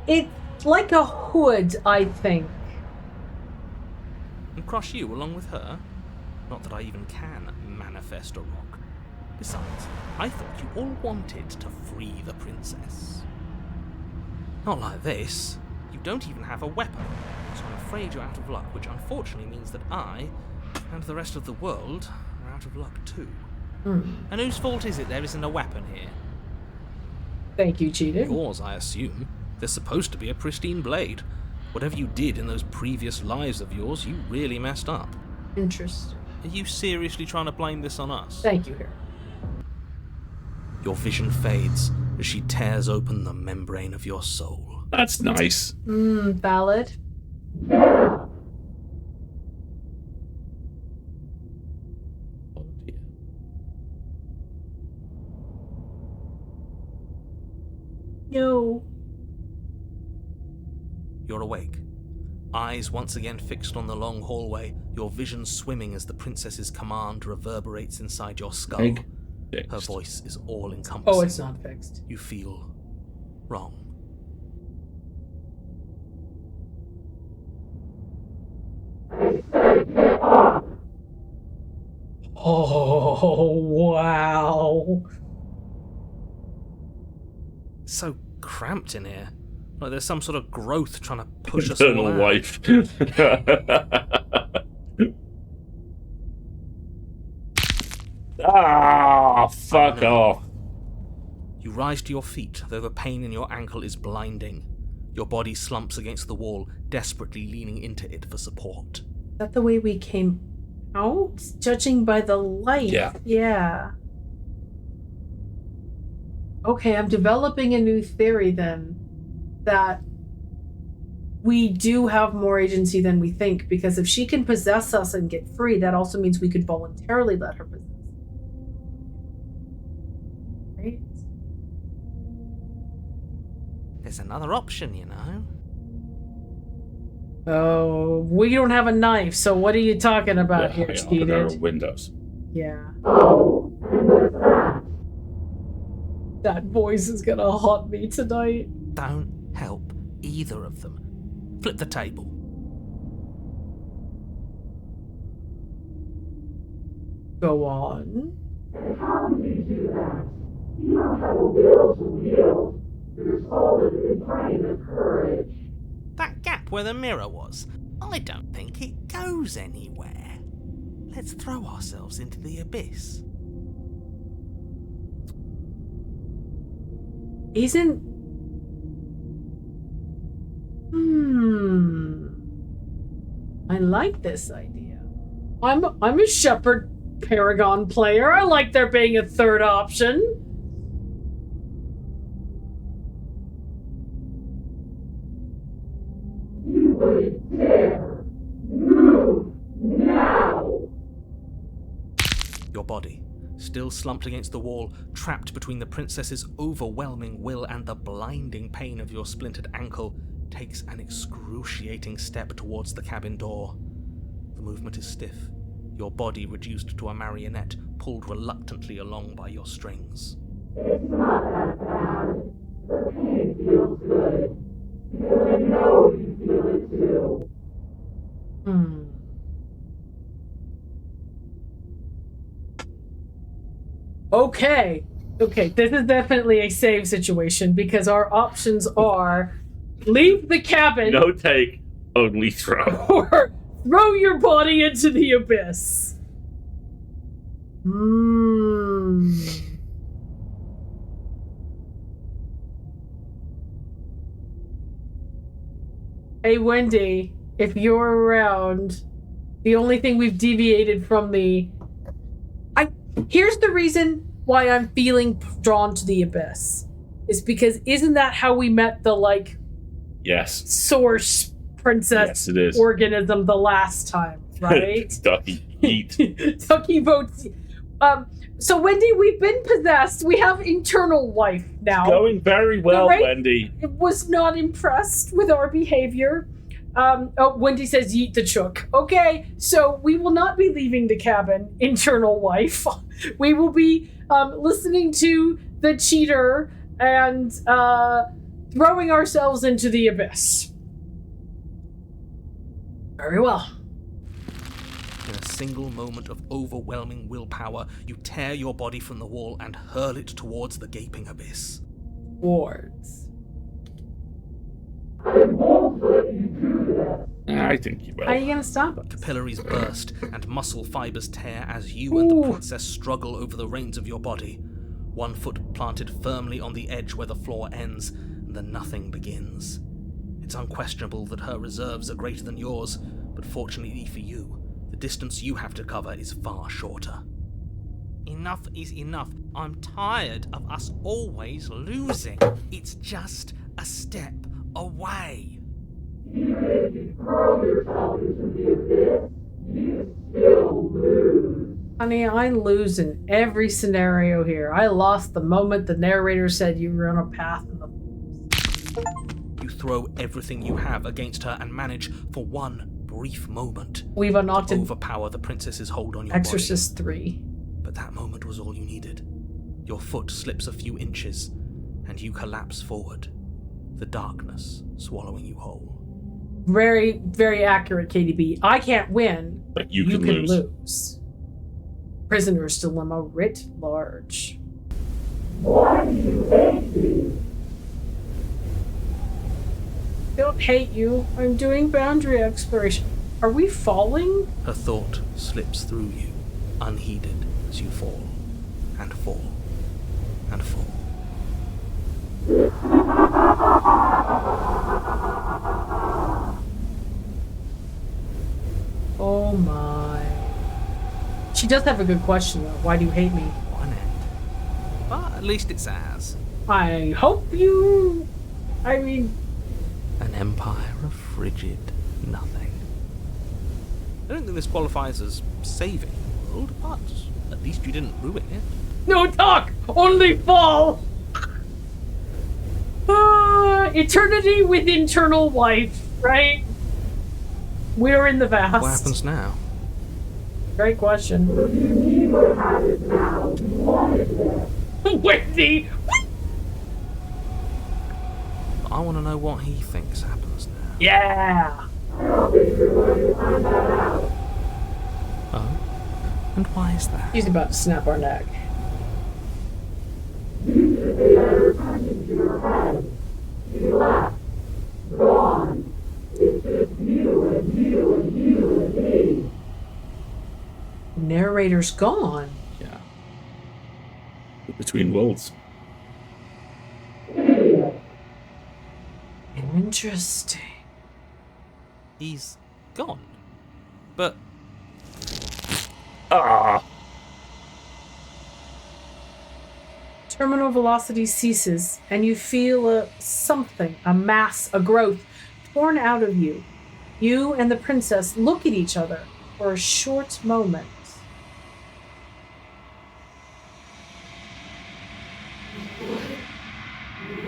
It's like a hood, I think. And crush you along with her? Not that I even can manifest a rock. Besides, I thought you all wanted to free the princess. Not like this. You don't even have a weapon, so I'm afraid you're out of luck, which unfortunately means that I, and the rest of the world, are out of luck too. And whose fault is it there isn't a weapon here? Thank you, cheated. Yours, I assume. There's supposed to be a pristine blade. Whatever you did in those previous lives of yours, you really messed up. Interesting. Are you seriously trying to blame this on us? Thank you, Harry. Your vision fades as she tears open the membrane of your soul. That's nice. Valid. Oh, dear. No. You're awake. Eyes once again fixed on the long hallway, your vision swimming as the princess's command reverberates inside your skull. Egg. Her Fixed. voice is all-encompassing. Oh, it's not fixed. You feel wrong. Oh, wow. So cramped in here. Like there's some sort of growth trying to push us all Eternal out. wife. Fuck off. You rise to your feet, though the pain in your ankle is blinding. Your body slumps against the wall, desperately leaning into it for support. Is that the way we came out? Judging by the light. Yeah. Yeah. Okay, I'm developing a new theory then. That we do have more agency than we think, because if she can possess us and get free, that also means we could voluntarily let her possess us. Right? There's another option, you know. Oh, we don't have a knife, so what are you talking about here, But there are cheated? windows. Yeah. That voice is gonna haunt me tonight. Don't help either of them. Flip the table. Go on. How do you do that? You don't have a will to wield. You're solid in frame of courage. That gap where the mirror was, I don't think it goes anywhere. Let's throw ourselves into the abyss. Isn't... I like this idea. I'm a Shepherd Paragon player. I like there being a third option. You wouldn't dare. Move now. Your body, still slumped against the wall, trapped between the princess's overwhelming will and the blinding pain of your splintered ankle, takes an excruciating step towards the cabin door. The movement is stiff, your body reduced to a marionette, pulled reluctantly along by your strings. It's not that bad. The pain feels good. Because I know you feel it too. Okay, this is definitely a save situation, because our options are leave the cabin No take, only throw. or throw your body into the abyss. Hey, Wendy, if you're around, the only thing we've deviated from here's the reason why I'm feeling drawn to the abyss. Is because isn't that how we met the, Yes. source princess Yes, it is. organism the last time, right? Ducky, eat. Tucky votes. So Wendy, we've been possessed. We have internal wife now. Going very well, right- Wendy. Was not impressed with our behavior. Wendy says yeet the chook. Okay, so we will not be leaving the cabin, internal wife. We will be listening to the cheater and throwing ourselves into the abyss. Very well. In a single moment of overwhelming willpower, you tear your body from the wall and hurl it towards the gaping abyss. Wards. I won't let you do this. I think you will. How are you gonna stop us? Capillaries burst and muscle fibers tear as you and the Ooh. princess struggle over the reins of your body. One foot planted firmly on the edge where the floor ends, and the nothing begins. It's unquestionable that her reserves are greater than yours, but fortunately for you, the distance you have to cover is far shorter. Enough is enough. I'm tired of us always losing. It's just a step away. Honey, I lose in every scenario here. I lost the moment the narrator said you were on a path in the... You throw everything you have against her and manage for one brief moment We've unlocked to an overpower the princess's hold on your Exorcist body. 3. But that moment was all you needed. Your foot slips a few inches, and you collapse forward, the darkness swallowing you whole. Very, very accurate, KDB. I can't win, But you can lose. Prisoner's dilemma writ large. Don't hate you. I'm doing boundary exploration. Are we falling? Her thought slips through you, unheeded, as you fall, and fall, and fall. Oh my. She does have a good question though. Why do you hate me? One end. But at least it's ours. I hope you... I mean... An empire of frigid nothing. I don't think this qualifies as saving the world, but at least you didn't ruin it. No talk! Only fall! Eternity with internal life, right? We're in the vast. What happens now? Great question. Wendy! I want to know what he thinks happens now. Yeah! Oh? And why is that? He's about to snap our neck. Narrator's gone. Yeah. Between worlds. Interesting. He's gone. But Terminal velocity ceases, and you feel a something, a mass, a growth, torn out of you. You and the princess look at each other for a short moment.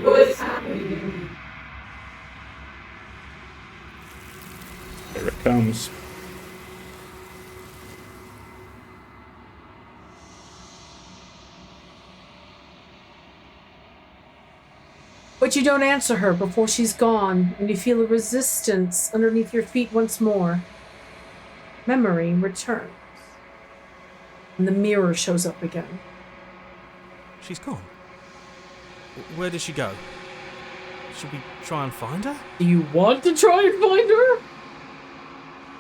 What's happening? Here it comes. But you don't answer her before she's gone, and you feel a resistance underneath your feet once more. Memory returns. And the mirror shows up again. she's gone. Where did she go? Should we try and find her? Do you want to try and find her?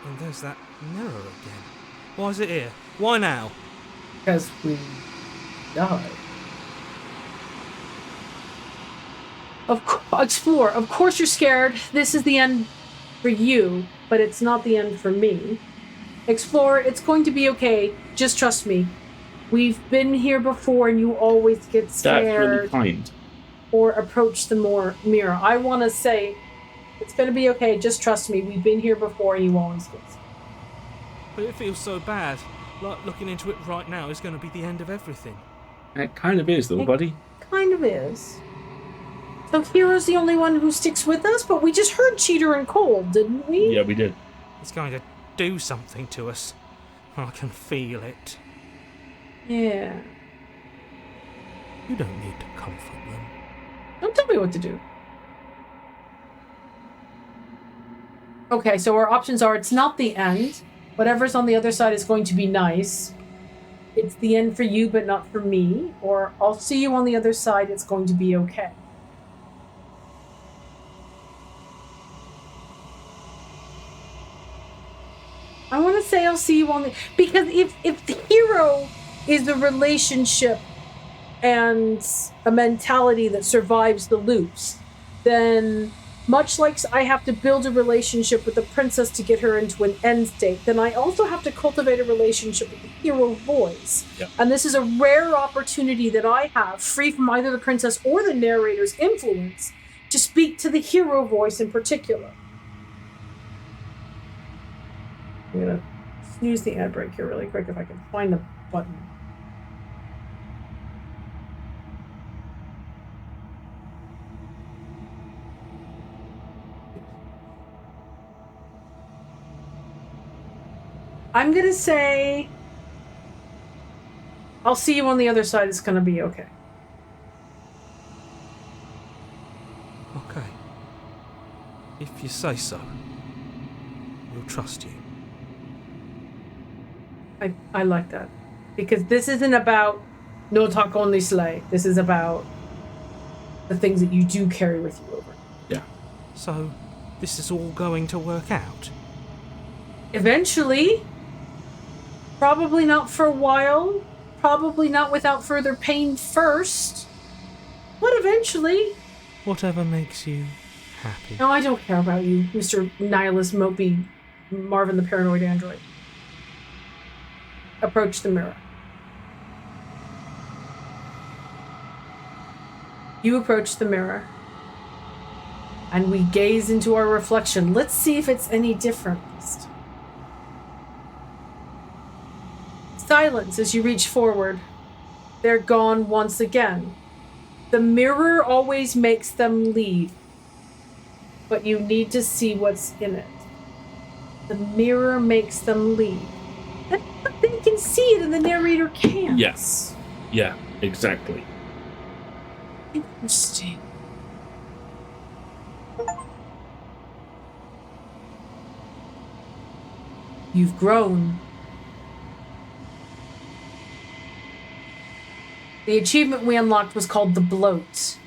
And there's that mirror again. Why is it here? Why now? Because we died. Explore. Of course you're scared. This is the end for you, but it's not the end for me. Explore. It's going to be okay. Just trust me. We've been here before, and you always get scared. That's really kind. Or approach the mirror. I want to say, it's going to be okay. Just trust me. We've been here before, and you always get scared. But it feels so bad. Like looking into it right now is going to be the end of everything. It kind of is, though, buddy. Kind of is. So Hero's the only one who sticks with us, but we just heard Cheater and Cold, didn't we? Yeah, we did. It's going to do something to us. I can feel it. Yeah. You don't need to comfort them. Don't tell me what to do. Okay, so our options are, it's not the end. Whatever's on the other side is going to be nice. It's the end for you, but not for me. Or I'll see you on the other side, it's going to be okay. I want to say I'll see you on the... Because if the hero is a relationship and a mentality that survives the loops, then much like I have to build a relationship with the princess to get her into an end state, then I also have to cultivate a relationship with the hero voice. Yeah. And this is a rare opportunity that I have, free from either the princess or the narrator's influence, to speak to the hero voice in particular. I'm going to snooze the ad break here really quick if I can find the button. I'm going to say I'll see you on the other side. It's going to be okay. Okay. If you say so, we'll trust you. I like that. Because this isn't about no talk only slay. This is about the things that you do carry with you over. Yeah. So, this is all going to work out? Eventually. Probably not for a while. Probably not without further pain first. But eventually. Whatever makes you happy. No, I don't care about you, Mr. Nihilist Mopey Marvin the Paranoid Android. Approach the mirror. You approach the mirror. And we gaze into our reflection. Let's see if it's any different this time. Silence as you reach forward. They're gone once again. The mirror always makes them leave. But you need to see what's in it. The mirror makes them leave. But they can see it and the narrator can't. Yes. Yeah, exactly. Interesting. You've grown. The achievement we unlocked was called the bloat.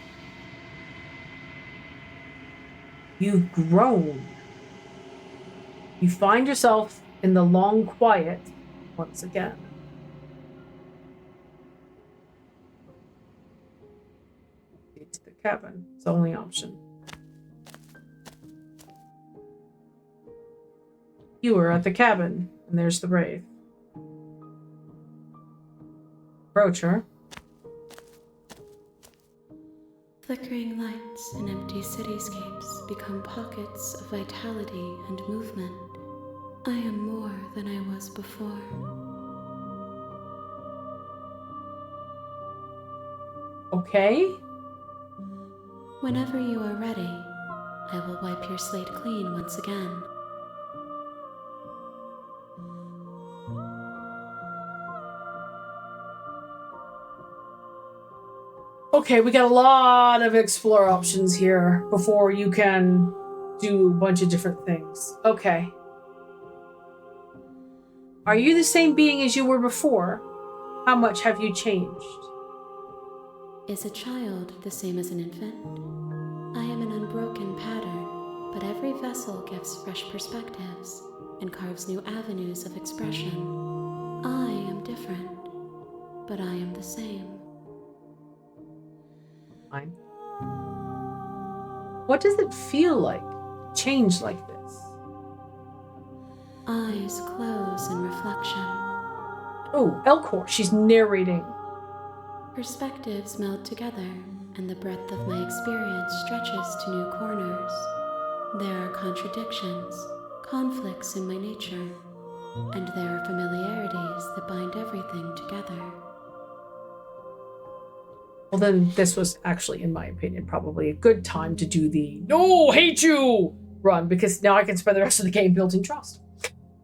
You've grown. You find yourself in the long quiet once again. Get to the cabin. It's the only option. You are at the cabin, and there's the Wraith. Approach her. Flickering lights in empty cityscapes become pockets of vitality and movement. I am more than I was before. Okay. Whenever you are ready, I will wipe your slate clean once again. Okay, we got a lot of explore options here before you can do a bunch of different things. Okay. Are you the same being as you were before? How much have you changed? Is a child the same as an infant? I am an unbroken pattern, but every vessel gives fresh perspectives and carves new avenues of expression. I am different, but I am the same. Fine. What does it feel like to change like this? Eyes close in reflection. Oh, Elcor, she's narrating. Perspectives meld together, and the breadth of my experience stretches to new corners. There are contradictions, conflicts in my nature, and there are familiarities that bind everything together. Well, then this was actually, in my opinion, probably a good time to do the "No, hate you" run, because now I can spend the rest of the game building trust.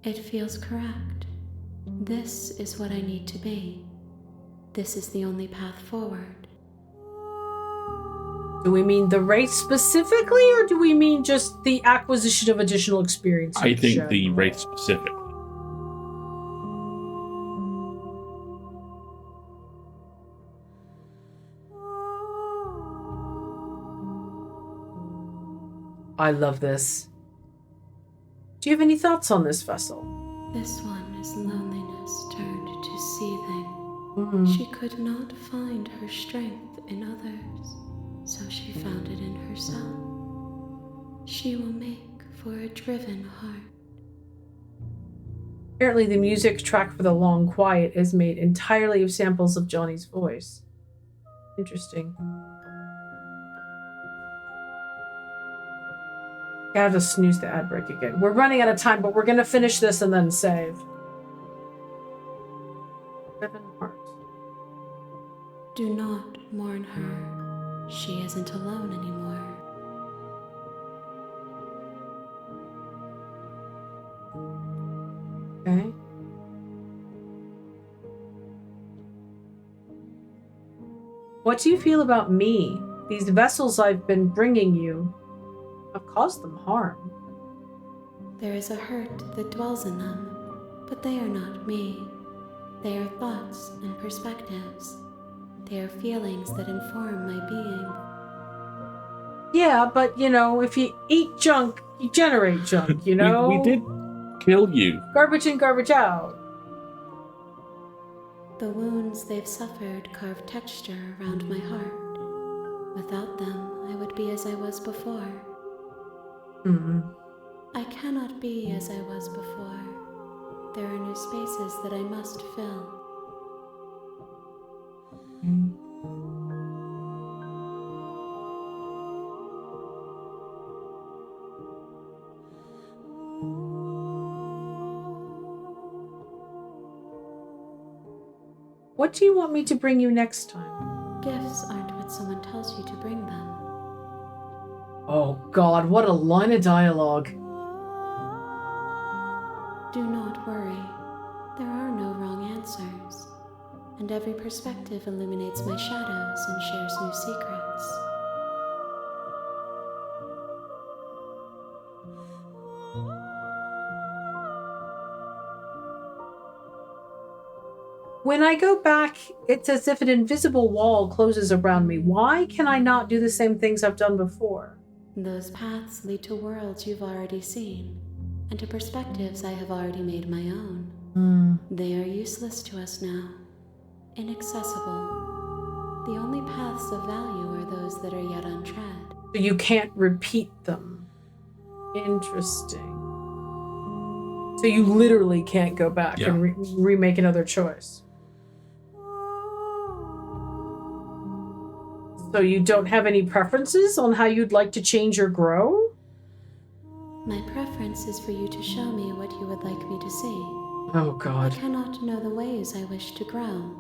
It feels correct. This is what I need to be. This is the only path forward. Do we mean the race specifically, or do we mean just the acquisition of additional experience? I think the Wraith specifically. I love this. Do you have any thoughts on this vessel? This one is loneliness turned to seething. Mm-hmm. She could not find her strength in others, so she found it in herself. she will make for a driven heart. Apparently the music track for The Long Quiet is made entirely of samples of Johnny's voice. Interesting. I have to snooze the ad break again. We're running out of time, but we're going to finish this and then save. Driven heart. Do not mourn her. She isn't alone anymore. Okay. What do you feel about me? These vessels I've been bringing you have caused them harm. There is a hurt that dwells in them, but they are not me. They are thoughts and perspectives. They are feelings that inform my being. Yeah, but you know, if you eat junk, you generate junk, you know? We did kill you. Garbage in, garbage out. The wounds they've suffered carve texture around my heart. Without them, I would be as I was before. I cannot be as I was before. There are new spaces that I must fill. What do you want me to bring you next time? Gifts aren't what someone tells you to bring them. Oh God, what a line of dialogue. Do not worry. There are no wrong answers. And every perspective illuminates my shadows and shares new secrets. When I go back, it's as if an invisible wall closes around me. Why can I not do the same things I've done before? Those paths lead to worlds you've already seen, and to perspectives I have already made my own. They are useless to us now, inaccessible. The only paths of value are those that are yet untread. So you can't repeat them. Interesting. So you literally can't go back and remake another choice. So you don't have any preferences on how you'd like to change or grow? My preference is for you to show me what you would like me to see. Oh God. I cannot know the ways I wish to grow,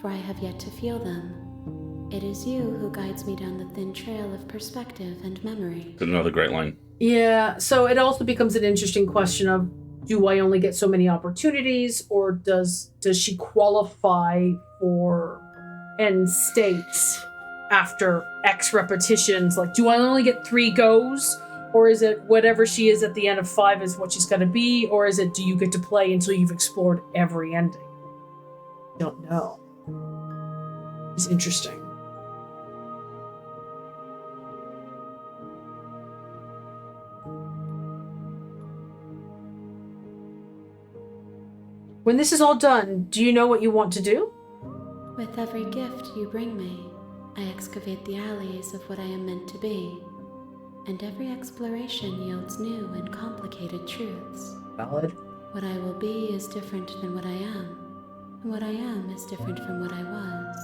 for I have yet to feel them. It is you who guides me down the thin trail of perspective and memory. Another great line. Yeah, so it also becomes an interesting question of, do I only get so many opportunities, or does she qualify for end states after X repetitions? Like, do I only get 3 goes? Or is it whatever she is at the end of 5 is what she's going to be? Or is it, do you get to play until you've explored every ending? Don't know. It's interesting. When this is all done, do you know what you want to do? With every gift you bring me, I excavate the alleys of what I am meant to be, and every exploration yields new and complicated truths. Valid. What I will be is different than what I am, and what I am is different from what I was.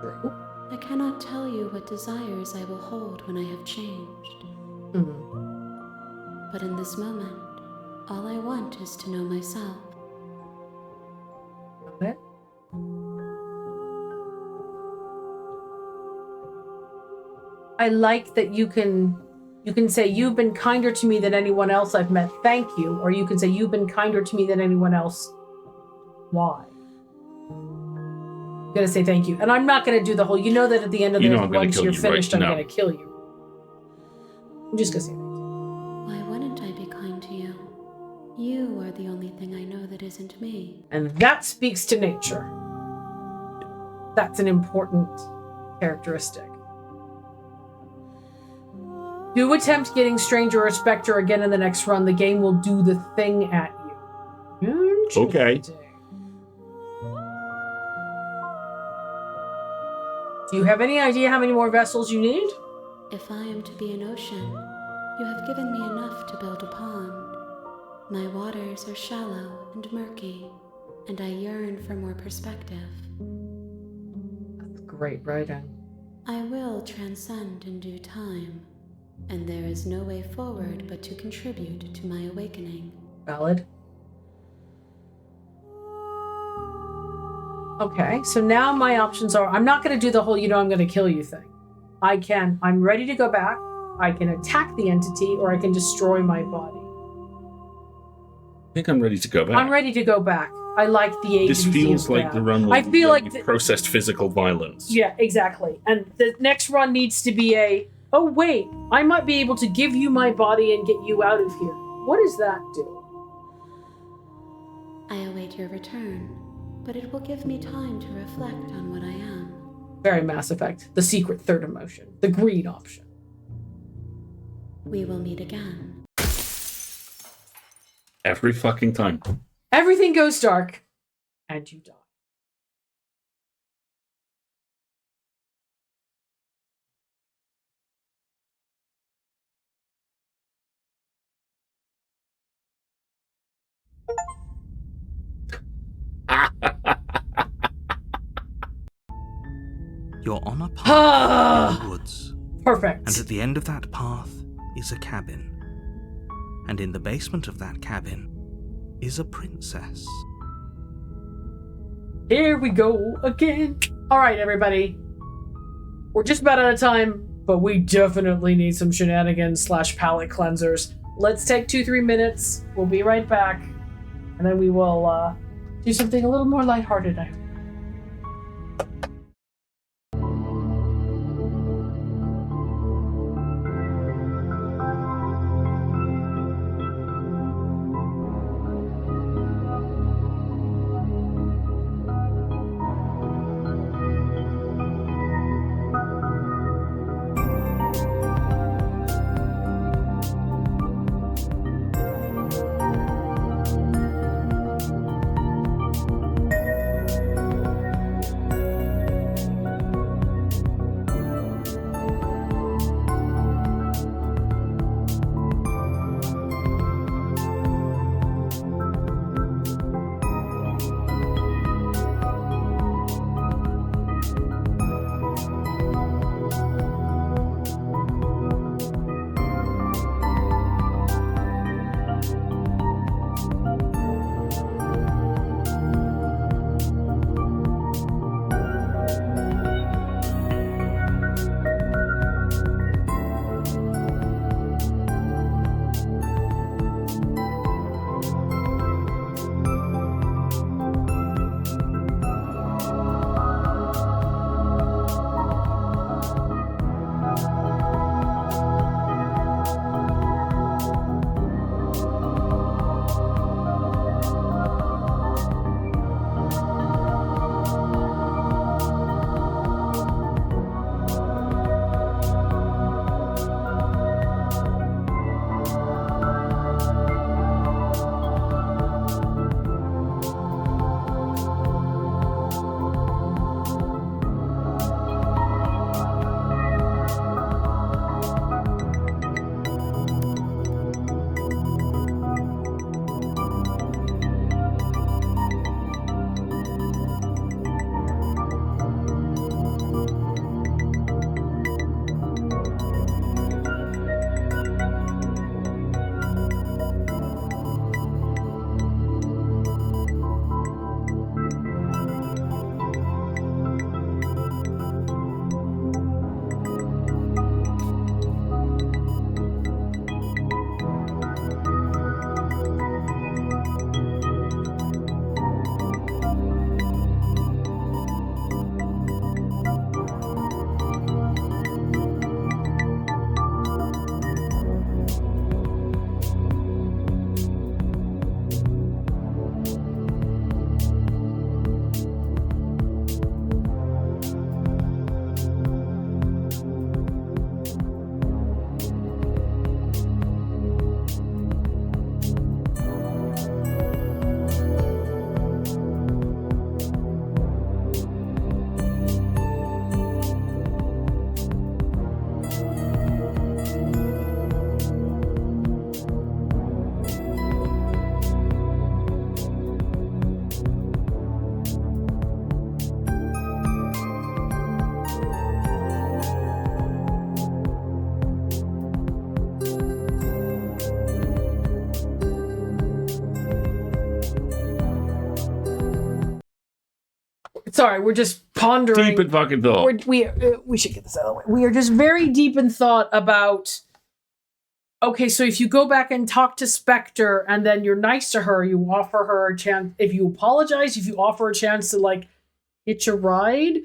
True. I cannot tell you what desires I will hold when I have changed. But in this moment, all I want is to know myself. Okay. I like that you can say, you've been kinder to me than anyone else I've met, thank you. Or you can say, you've been kinder to me than anyone else, why? I'm going to say thank you. And I'm not going to do the whole, you know that at the end of this, once you're finished, I'm going to kill you. I'm just going to say thank you. Why wouldn't I be kind to you? You are the only thing I know that isn't me. And that speaks to nature. That's an important characteristic. Do attempt getting Stranger or Spectre again in the next run. The game will do the thing at you. Okay. Do you have any idea how many more vessels you need? If I am to be an ocean, You have given me enough to build upon. My waters are shallow and murky, and I yearn for more perspective. That's great writing. I will transcend in due time, and there is no way forward but to contribute to my awakening. Valid. Okay, so now my options are, I'm not going to do the whole, I'm going to kill you thing. I'm ready to go back. I can attack the entity, or I can destroy my body. I think I'm ready to go back. I'm ready to go back. I like the agency. This feels of like that. the run I feel where like you processed physical violence. Yeah, exactly. And the next run needs to be oh wait, I might be able to give you my body and get you out of here. What does that do? I await your return, but it will give me time to reflect on what I am. Very Mass Effect. The secret third emotion. The green option. We will meet again. Every fucking time. Everything goes dark, and you die. You're on a path in the woods. Perfect. And at the end of that path is a cabin. And in the basement of that cabin is a princess. Here we go again. All right, everybody. We're just about out of time, but we definitely need some shenanigans / palate cleansers. Let's take 2-3 minutes. We'll be right back. And then we will do something a little more lighthearted, I hope. Sorry, we're just pondering. Deep in fucking thought. We should get this out of the way. We are just very deep in thought about. Okay, so if you go back and talk to Spectre, and then you're nice to her, you offer her a chance. If you apologize, if you offer a chance to like hitch a ride,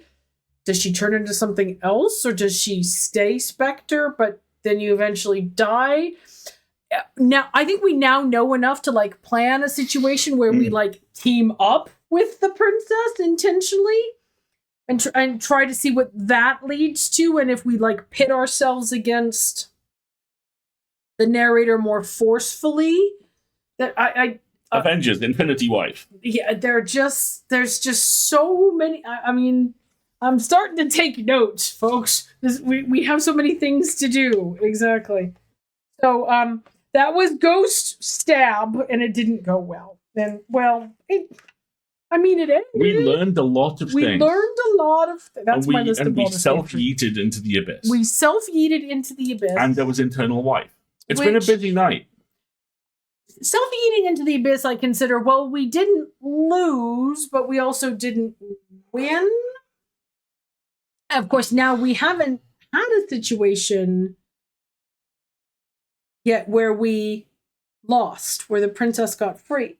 does she turn into something else, or does she stay Spectre? But then you eventually die. Now, I think we now know enough to like plan a situation where we like team up with the princess intentionally and try to see what that leads to, and if we like pit ourselves against the narrator more forcefully. That Avengers, Infinity Wife. Yeah, there's just so many. I mean, I'm starting to take notes, folks. We have so many things to do. Exactly. So that was Ghost Stab, and it didn't go well. And it ended. We learned a lot of things. We learned a lot of. That's my list of bonus. We self-yeeted into the abyss. We self-yeeted into the abyss, and there was Internal Wife. It's been a busy night. Self-eating into the abyss, I consider, well, we didn't lose, but we also didn't win. Of course, now we haven't had a situation yet where we lost, where the princess got free.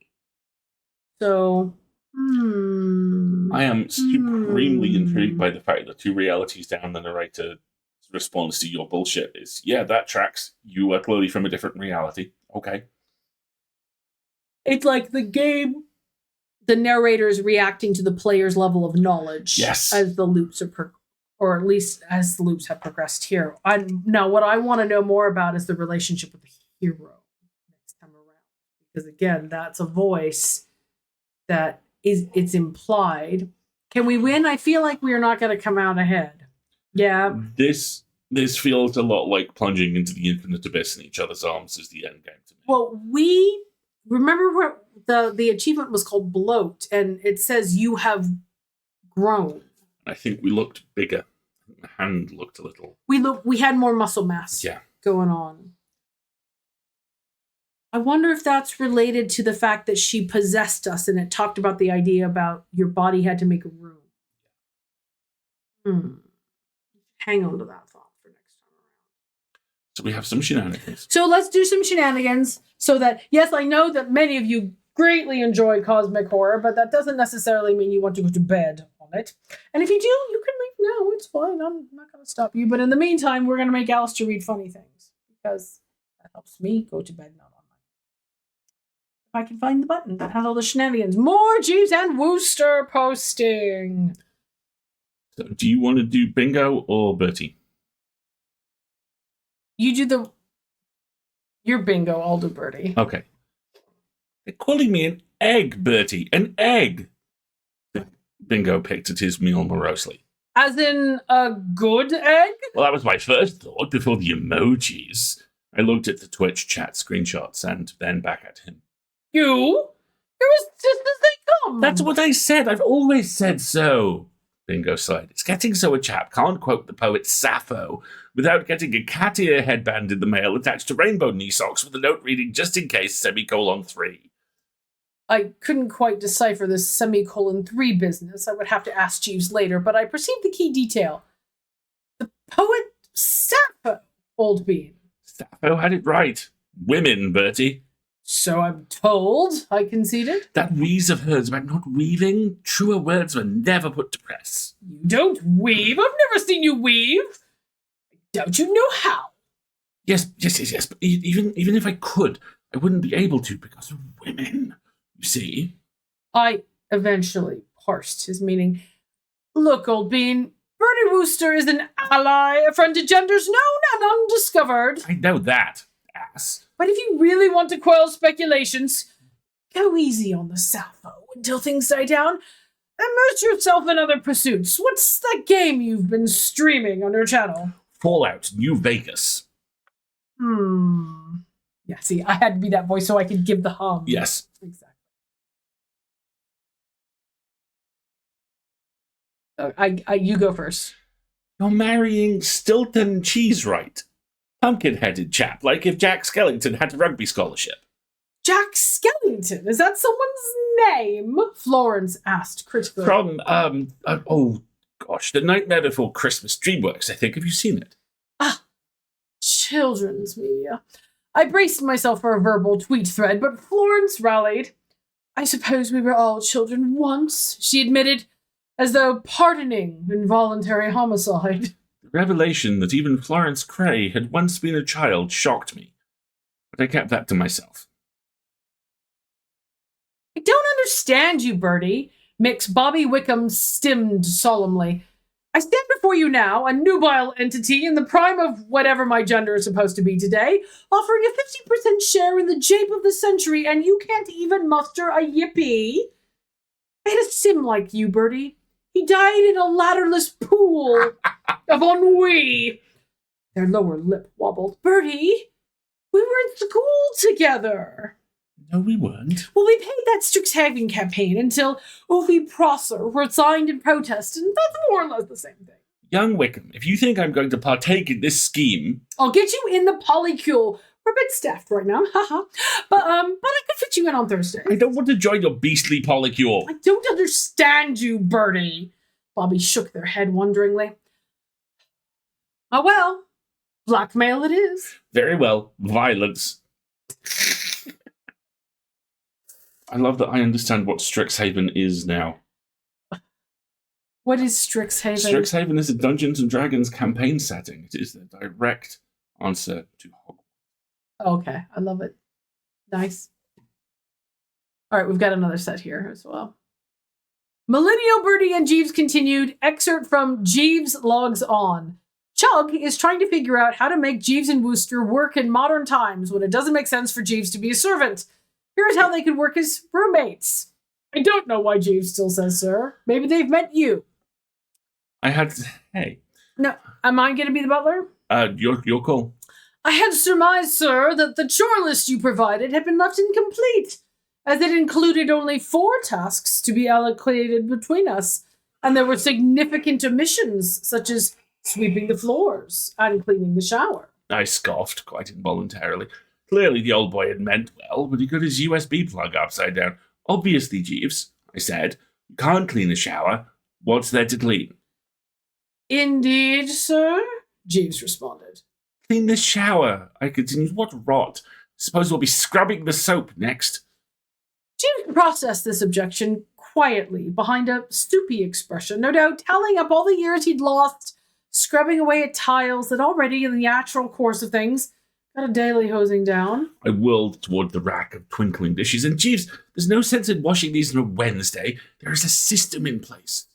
So, I am supremely intrigued by the fact that 2 realities down, the narrator response to your bullshit is, yeah, that tracks. You are clearly from a different reality. Okay. It's like the game, the narrator is reacting to the player's level of knowledge as the loops are, or at least as the loops have progressed here. Now, what I want to know more about is the relationship with the hero next time around. Because again, that's a voice that it's implied. Can we win? I feel like we are not going to come out ahead. Yeah. This feels a lot like plunging into the infinite abyss in each other's arms is the end game to me. Well, we remember what the achievement was called Bloat, and it says you have grown. I think we looked bigger. The hand looked a little. We had more muscle mass going on. I wonder if that's related to the fact that she possessed us, and it talked about the idea about your body had to make a room. Hang on to that thought for next time around. So we have some shenanigans. So let's do some shenanigans so that, yes, I know that many of you greatly enjoy cosmic horror, but that doesn't necessarily mean you want to go to bed on it. And if you do, you can leave now. It's fine. I'm not going to stop you. But in the meantime, we're going to make Alistair read funny things because that helps me go to bed not on my. If I can find the button that has all the shenanigans. More Jeeves and Wooster posting. So do you want to do Bingo or Bertie? You do your Bingo, I'll do Bertie. Okay. They're calling me an egg, Bertie. An egg. Bingo picked at his meal morosely. As in a good egg? Well, that was my first thought before the emojis. I looked at the Twitch chat screenshots and then back at him. You're as just as they come. That's what I said. I've always said so. Bingo sighed. It's getting so a chap can't quote the poet Sappho without getting a cat ear headband in the mail attached to rainbow knee socks with a note reading just in case :3. I couldn't quite decipher this :3 business. I would have to ask Jeeves later, but I perceived the key detail. The poet Sappho, Old Bean. Sappho had it right. Women, Bertie. So I'm told, I conceded. That wheeze of hers about not weaving, truer words were never put to press. You don't weave? I've never seen you weave. Don't you know how? Yes. But even if I could, I wouldn't be able to because of women. You see? I eventually parsed his meaning. Look, Old Bean, Bertie Wooster is an ally, a friend to genders known and undiscovered. I know that, ass. But if you really want to quell speculations, go easy on the Sappho until things die down. Immerse yourself in other pursuits. What's that game you've been streaming on your channel? Fallout New Vegas. Yeah, see, I had to be that voice so I could give the hum. Yes. Exactly. You go first. You're marrying Stilton Cheesewright. Pumpkin-headed chap, like if Jack Skellington had a rugby scholarship. Jack Skellington, is that someone's name? Florence asked critically. From, The Nightmare Before Christmas, DreamWorks, I think. Have you seen it? Children's media. I braced myself for a verbal tweet thread, but Florence rallied. I suppose we were all children once, she admitted, as though pardoning involuntary homicide. The revelation that even Florence Cray had once been a child shocked me, but I kept that to myself. I don't understand you, Bertie, Mick's Bobby Wickham stimmed solemnly. I stand before you now, a nubile entity in the prime of whatever my gender is supposed to be today, offering a 50% share in the jape of the century, and you can't even muster a yippee. I had a sim like you, Bertie. He died in a ladderless pool of ennui. Their lower lip wobbled. Bertie, we were in school together. No, we weren't. Well, we paid that Strixhaven campaign until Uwe Prosser resigned in protest, and that's more or less the same thing. Young Wickham, if you think I'm going to partake in this scheme... I'll get you in the polycule. We're a bit staffed right now, haha. But I could fit you in on Thursday. I don't want to join your beastly polycule. I don't understand you, Bertie. Bobby shook their head wonderingly. Oh well, blackmail it is. Very well, violence. I love that I understand what Strixhaven is now. What is Strixhaven? Strixhaven is a Dungeons & Dragons campaign setting. It is the direct answer to Hogwarts. Okay, I love it. Nice. All right, we've got another set here as well. Millennial Bertie and Jeeves continued. Excerpt from Jeeves Logs On. Chug is trying to figure out how to make Jeeves and Wooster work in modern times when it doesn't make sense for Jeeves to be a servant. Here's how they could work as roommates. I don't know why Jeeves still says sir. Maybe they've met you. Hey. No, am I going to be the butler? Your call. I had surmised, sir, that the chore list you provided had been left incomplete, as it included only 4 tasks to be allocated between us, and there were significant omissions, such as sweeping the floors and cleaning the shower. I scoffed, quite involuntarily. Clearly the old boy had meant well, but he got his USB plug upside down. Obviously, Jeeves, I said, you can't clean a shower. What's there to clean? Indeed, sir, Jeeves responded. Clean the shower, I continued. What rot. Suppose we'll be scrubbing the soap next. Jeeves processed this objection quietly behind a stoopy expression, no doubt tallying up all the years he'd lost, scrubbing away at tiles that already, in the natural course of things, got a daily hosing down. I whirled toward the rack of twinkling dishes, and Jeeves, there's no sense in washing these on a Wednesday. There is a system in place.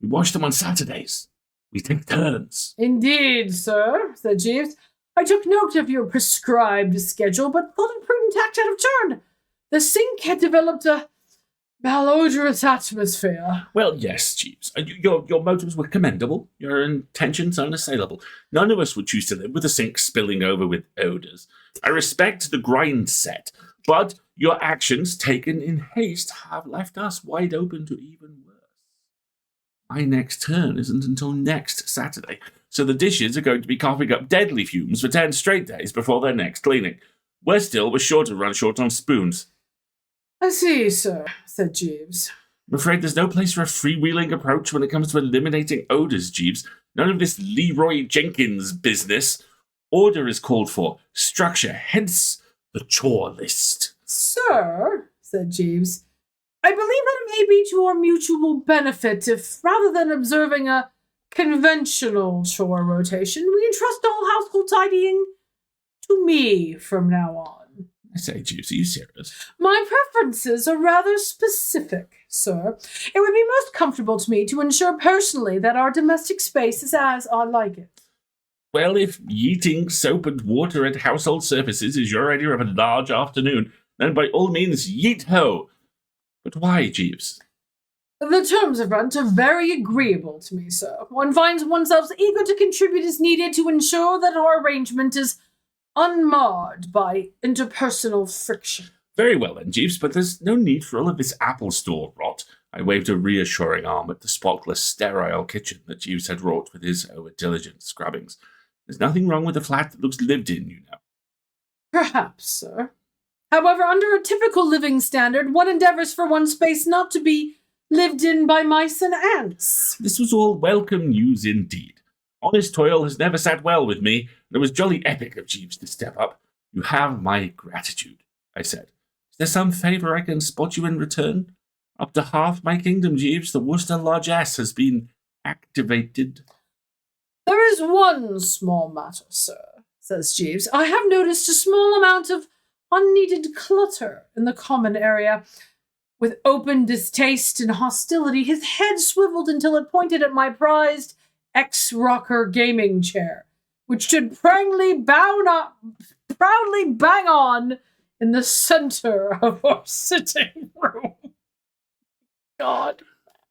We wash them on Saturdays. We take turns. Indeed, sir, said Jeeves. I took note of your prescribed schedule, but thought it prudent to act out of turn. The sink had developed a malodorous atmosphere. Well, yes, Jeeves. Your motives were commendable. Your intentions unassailable. None of us would choose to live with a sink spilling over with odours. I respect the grind set, but your actions taken in haste have left us wide open to even worse. My next turn isn't until next Saturday, so the dishes are going to be coughing up deadly fumes for 10 straight days before their next cleaning. We're sure to run short on spoons. I see, sir, said Jeeves. I'm afraid there's no place for a freewheeling approach when it comes to eliminating odours, Jeeves. None of this Leroy Jenkins business. Order is called for. Structure, hence the chore list. Sir, said Jeeves, I believe that it may be to our mutual benefit if, rather than observing a conventional chore rotation, we entrust all household tidying to me from now on. I say, Jeeves, are you serious? My preferences are rather specific, sir. It would be most comfortable to me to ensure personally that our domestic space is as I like it. Well, if yeeting soap and water at household surfaces is your idea of a large afternoon, then by all means, yeet ho. But why, Jeeves? The terms of rent are very agreeable to me, sir. One finds oneself eager to contribute as needed to ensure that our arrangement is unmarred by interpersonal friction. Very well then, Jeeves, but there's no need for all of this Apple Store rot. I waved a reassuring arm at the spotless, sterile kitchen that Jeeves had wrought with his diligent scrubbings. There's nothing wrong with a flat that looks lived in, you know. Perhaps, sir. However, under a typical living standard, one endeavors for one space not to be lived in by mice and ants. This was all welcome news indeed. Honest toil has never sat well with me, and it was jolly epic of Jeeves to step up. You have my gratitude, I said. Is there some favour I can spot you in return? Up to half my kingdom, Jeeves, the Worcester largesse has been activated. There is one small matter, sir, says Jeeves. I have noticed a small amount of unneeded clutter in the common area. With open distaste and hostility, his head swiveled until it pointed at my prized X-Rocker gaming chair, which stood proudly bang on in the center of our sitting room. God.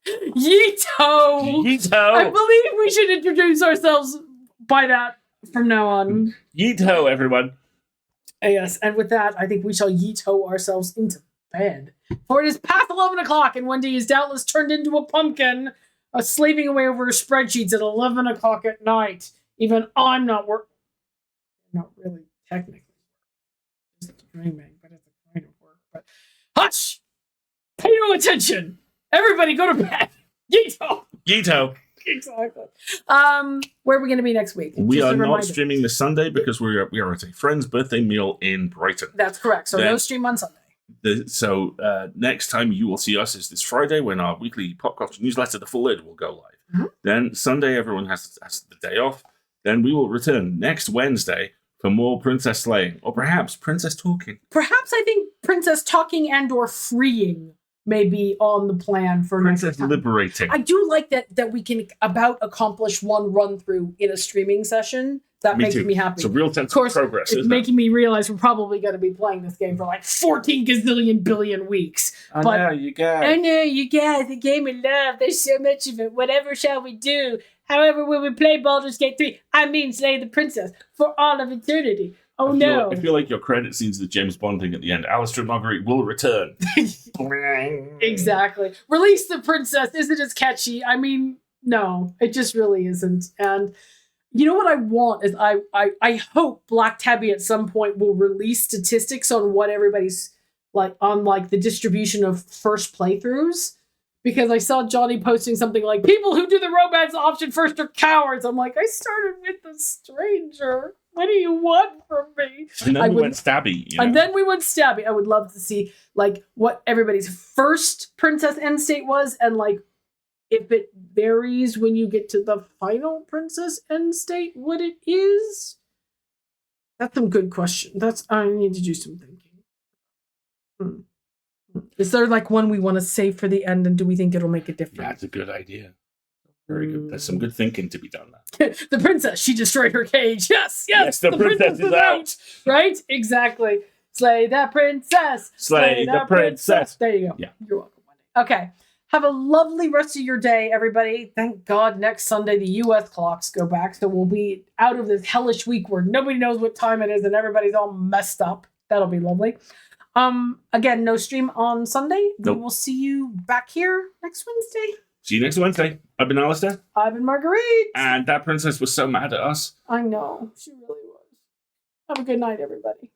Yeeto! Yeeto! I believe we should introduce ourselves by that from now on. Yeeto, everyone. Yes, and with that, I think we shall yeeto ourselves into bed. For it is past 11 o'clock, and Wendy is doubtless turned into a pumpkin, slaving away over her spreadsheets at 11 o'clock at night. Even I'm not working. Not really, technically. Just dreaming, but it's a kind of work. But hush! Pay no attention! Everybody go to bed! Yeeto! Yeeto. Exactly. Where are we going to be next week? We Just are a not reminder. streaming this Sunday because we are at a friend's birthday meal in Brighton. That's correct. So no stream on Sunday. So next time you will see us is this Friday when our weekly pop culture newsletter, The Full Lid, will go live. Mm-hmm. Then Sunday, everyone has the day off. Then we will return next Wednesday for more princess slaying, or perhaps princess talking. Perhaps I think princess talking and or freeing may be on the plan for Princess next time. liberating. I do like that we can about accomplish one run through in a streaming session. That makes too. me happy. It's a real sense Of course, of progress. it's isn't making me realize we're probably going to be playing this game for like 14 gazillion billion weeks. I But know, you guys. I know, you guys, the game of love. There's so much of it. Whatever shall we do? However, will we play Baldur's Gate 3? I mean, slay the princess for all of eternity. Oh, no. I feel like your credit scenes, the James Bond thing at the end. Alistair and Marguerite will return. Exactly. Release the princess isn't as catchy. I mean, no, it just really isn't. And you know what I want is I hope Black Tabby at some point will release statistics on what everybody's like on like the distribution of first playthroughs. Because I saw Johnny posting something like, people who do the romance option first are cowards. I'm like, I started with the stranger. What do you want from me? And then we went stabby. You know? And then we went stabby. I would love to see like what everybody's first princess end state was, and like if it varies when you get to the final princess end state, what it is. That's some good question. I need to do some thinking. Is there like one we want to save for the end, and do we think it'll make a difference? That's a good idea. Very good. There's some good thinking to be done there. The princess, she destroyed her cage. Yes, the princess is out. Right? Exactly. Slay that princess. Slay the princess. There you go. Yeah. You're welcome. Okay. Have a lovely rest of your day, everybody. Thank God next Sunday the U.S. clocks go back, so we'll be out of this hellish week where nobody knows what time it is and everybody's all messed up. That'll be lovely. Again, no stream on Sunday. Nope. We will see you back here next Wednesday. See you next Wednesday. I've been Alistair. I've been Marguerite. And that princess was so mad at us. I know. She really was. Have a good night, everybody.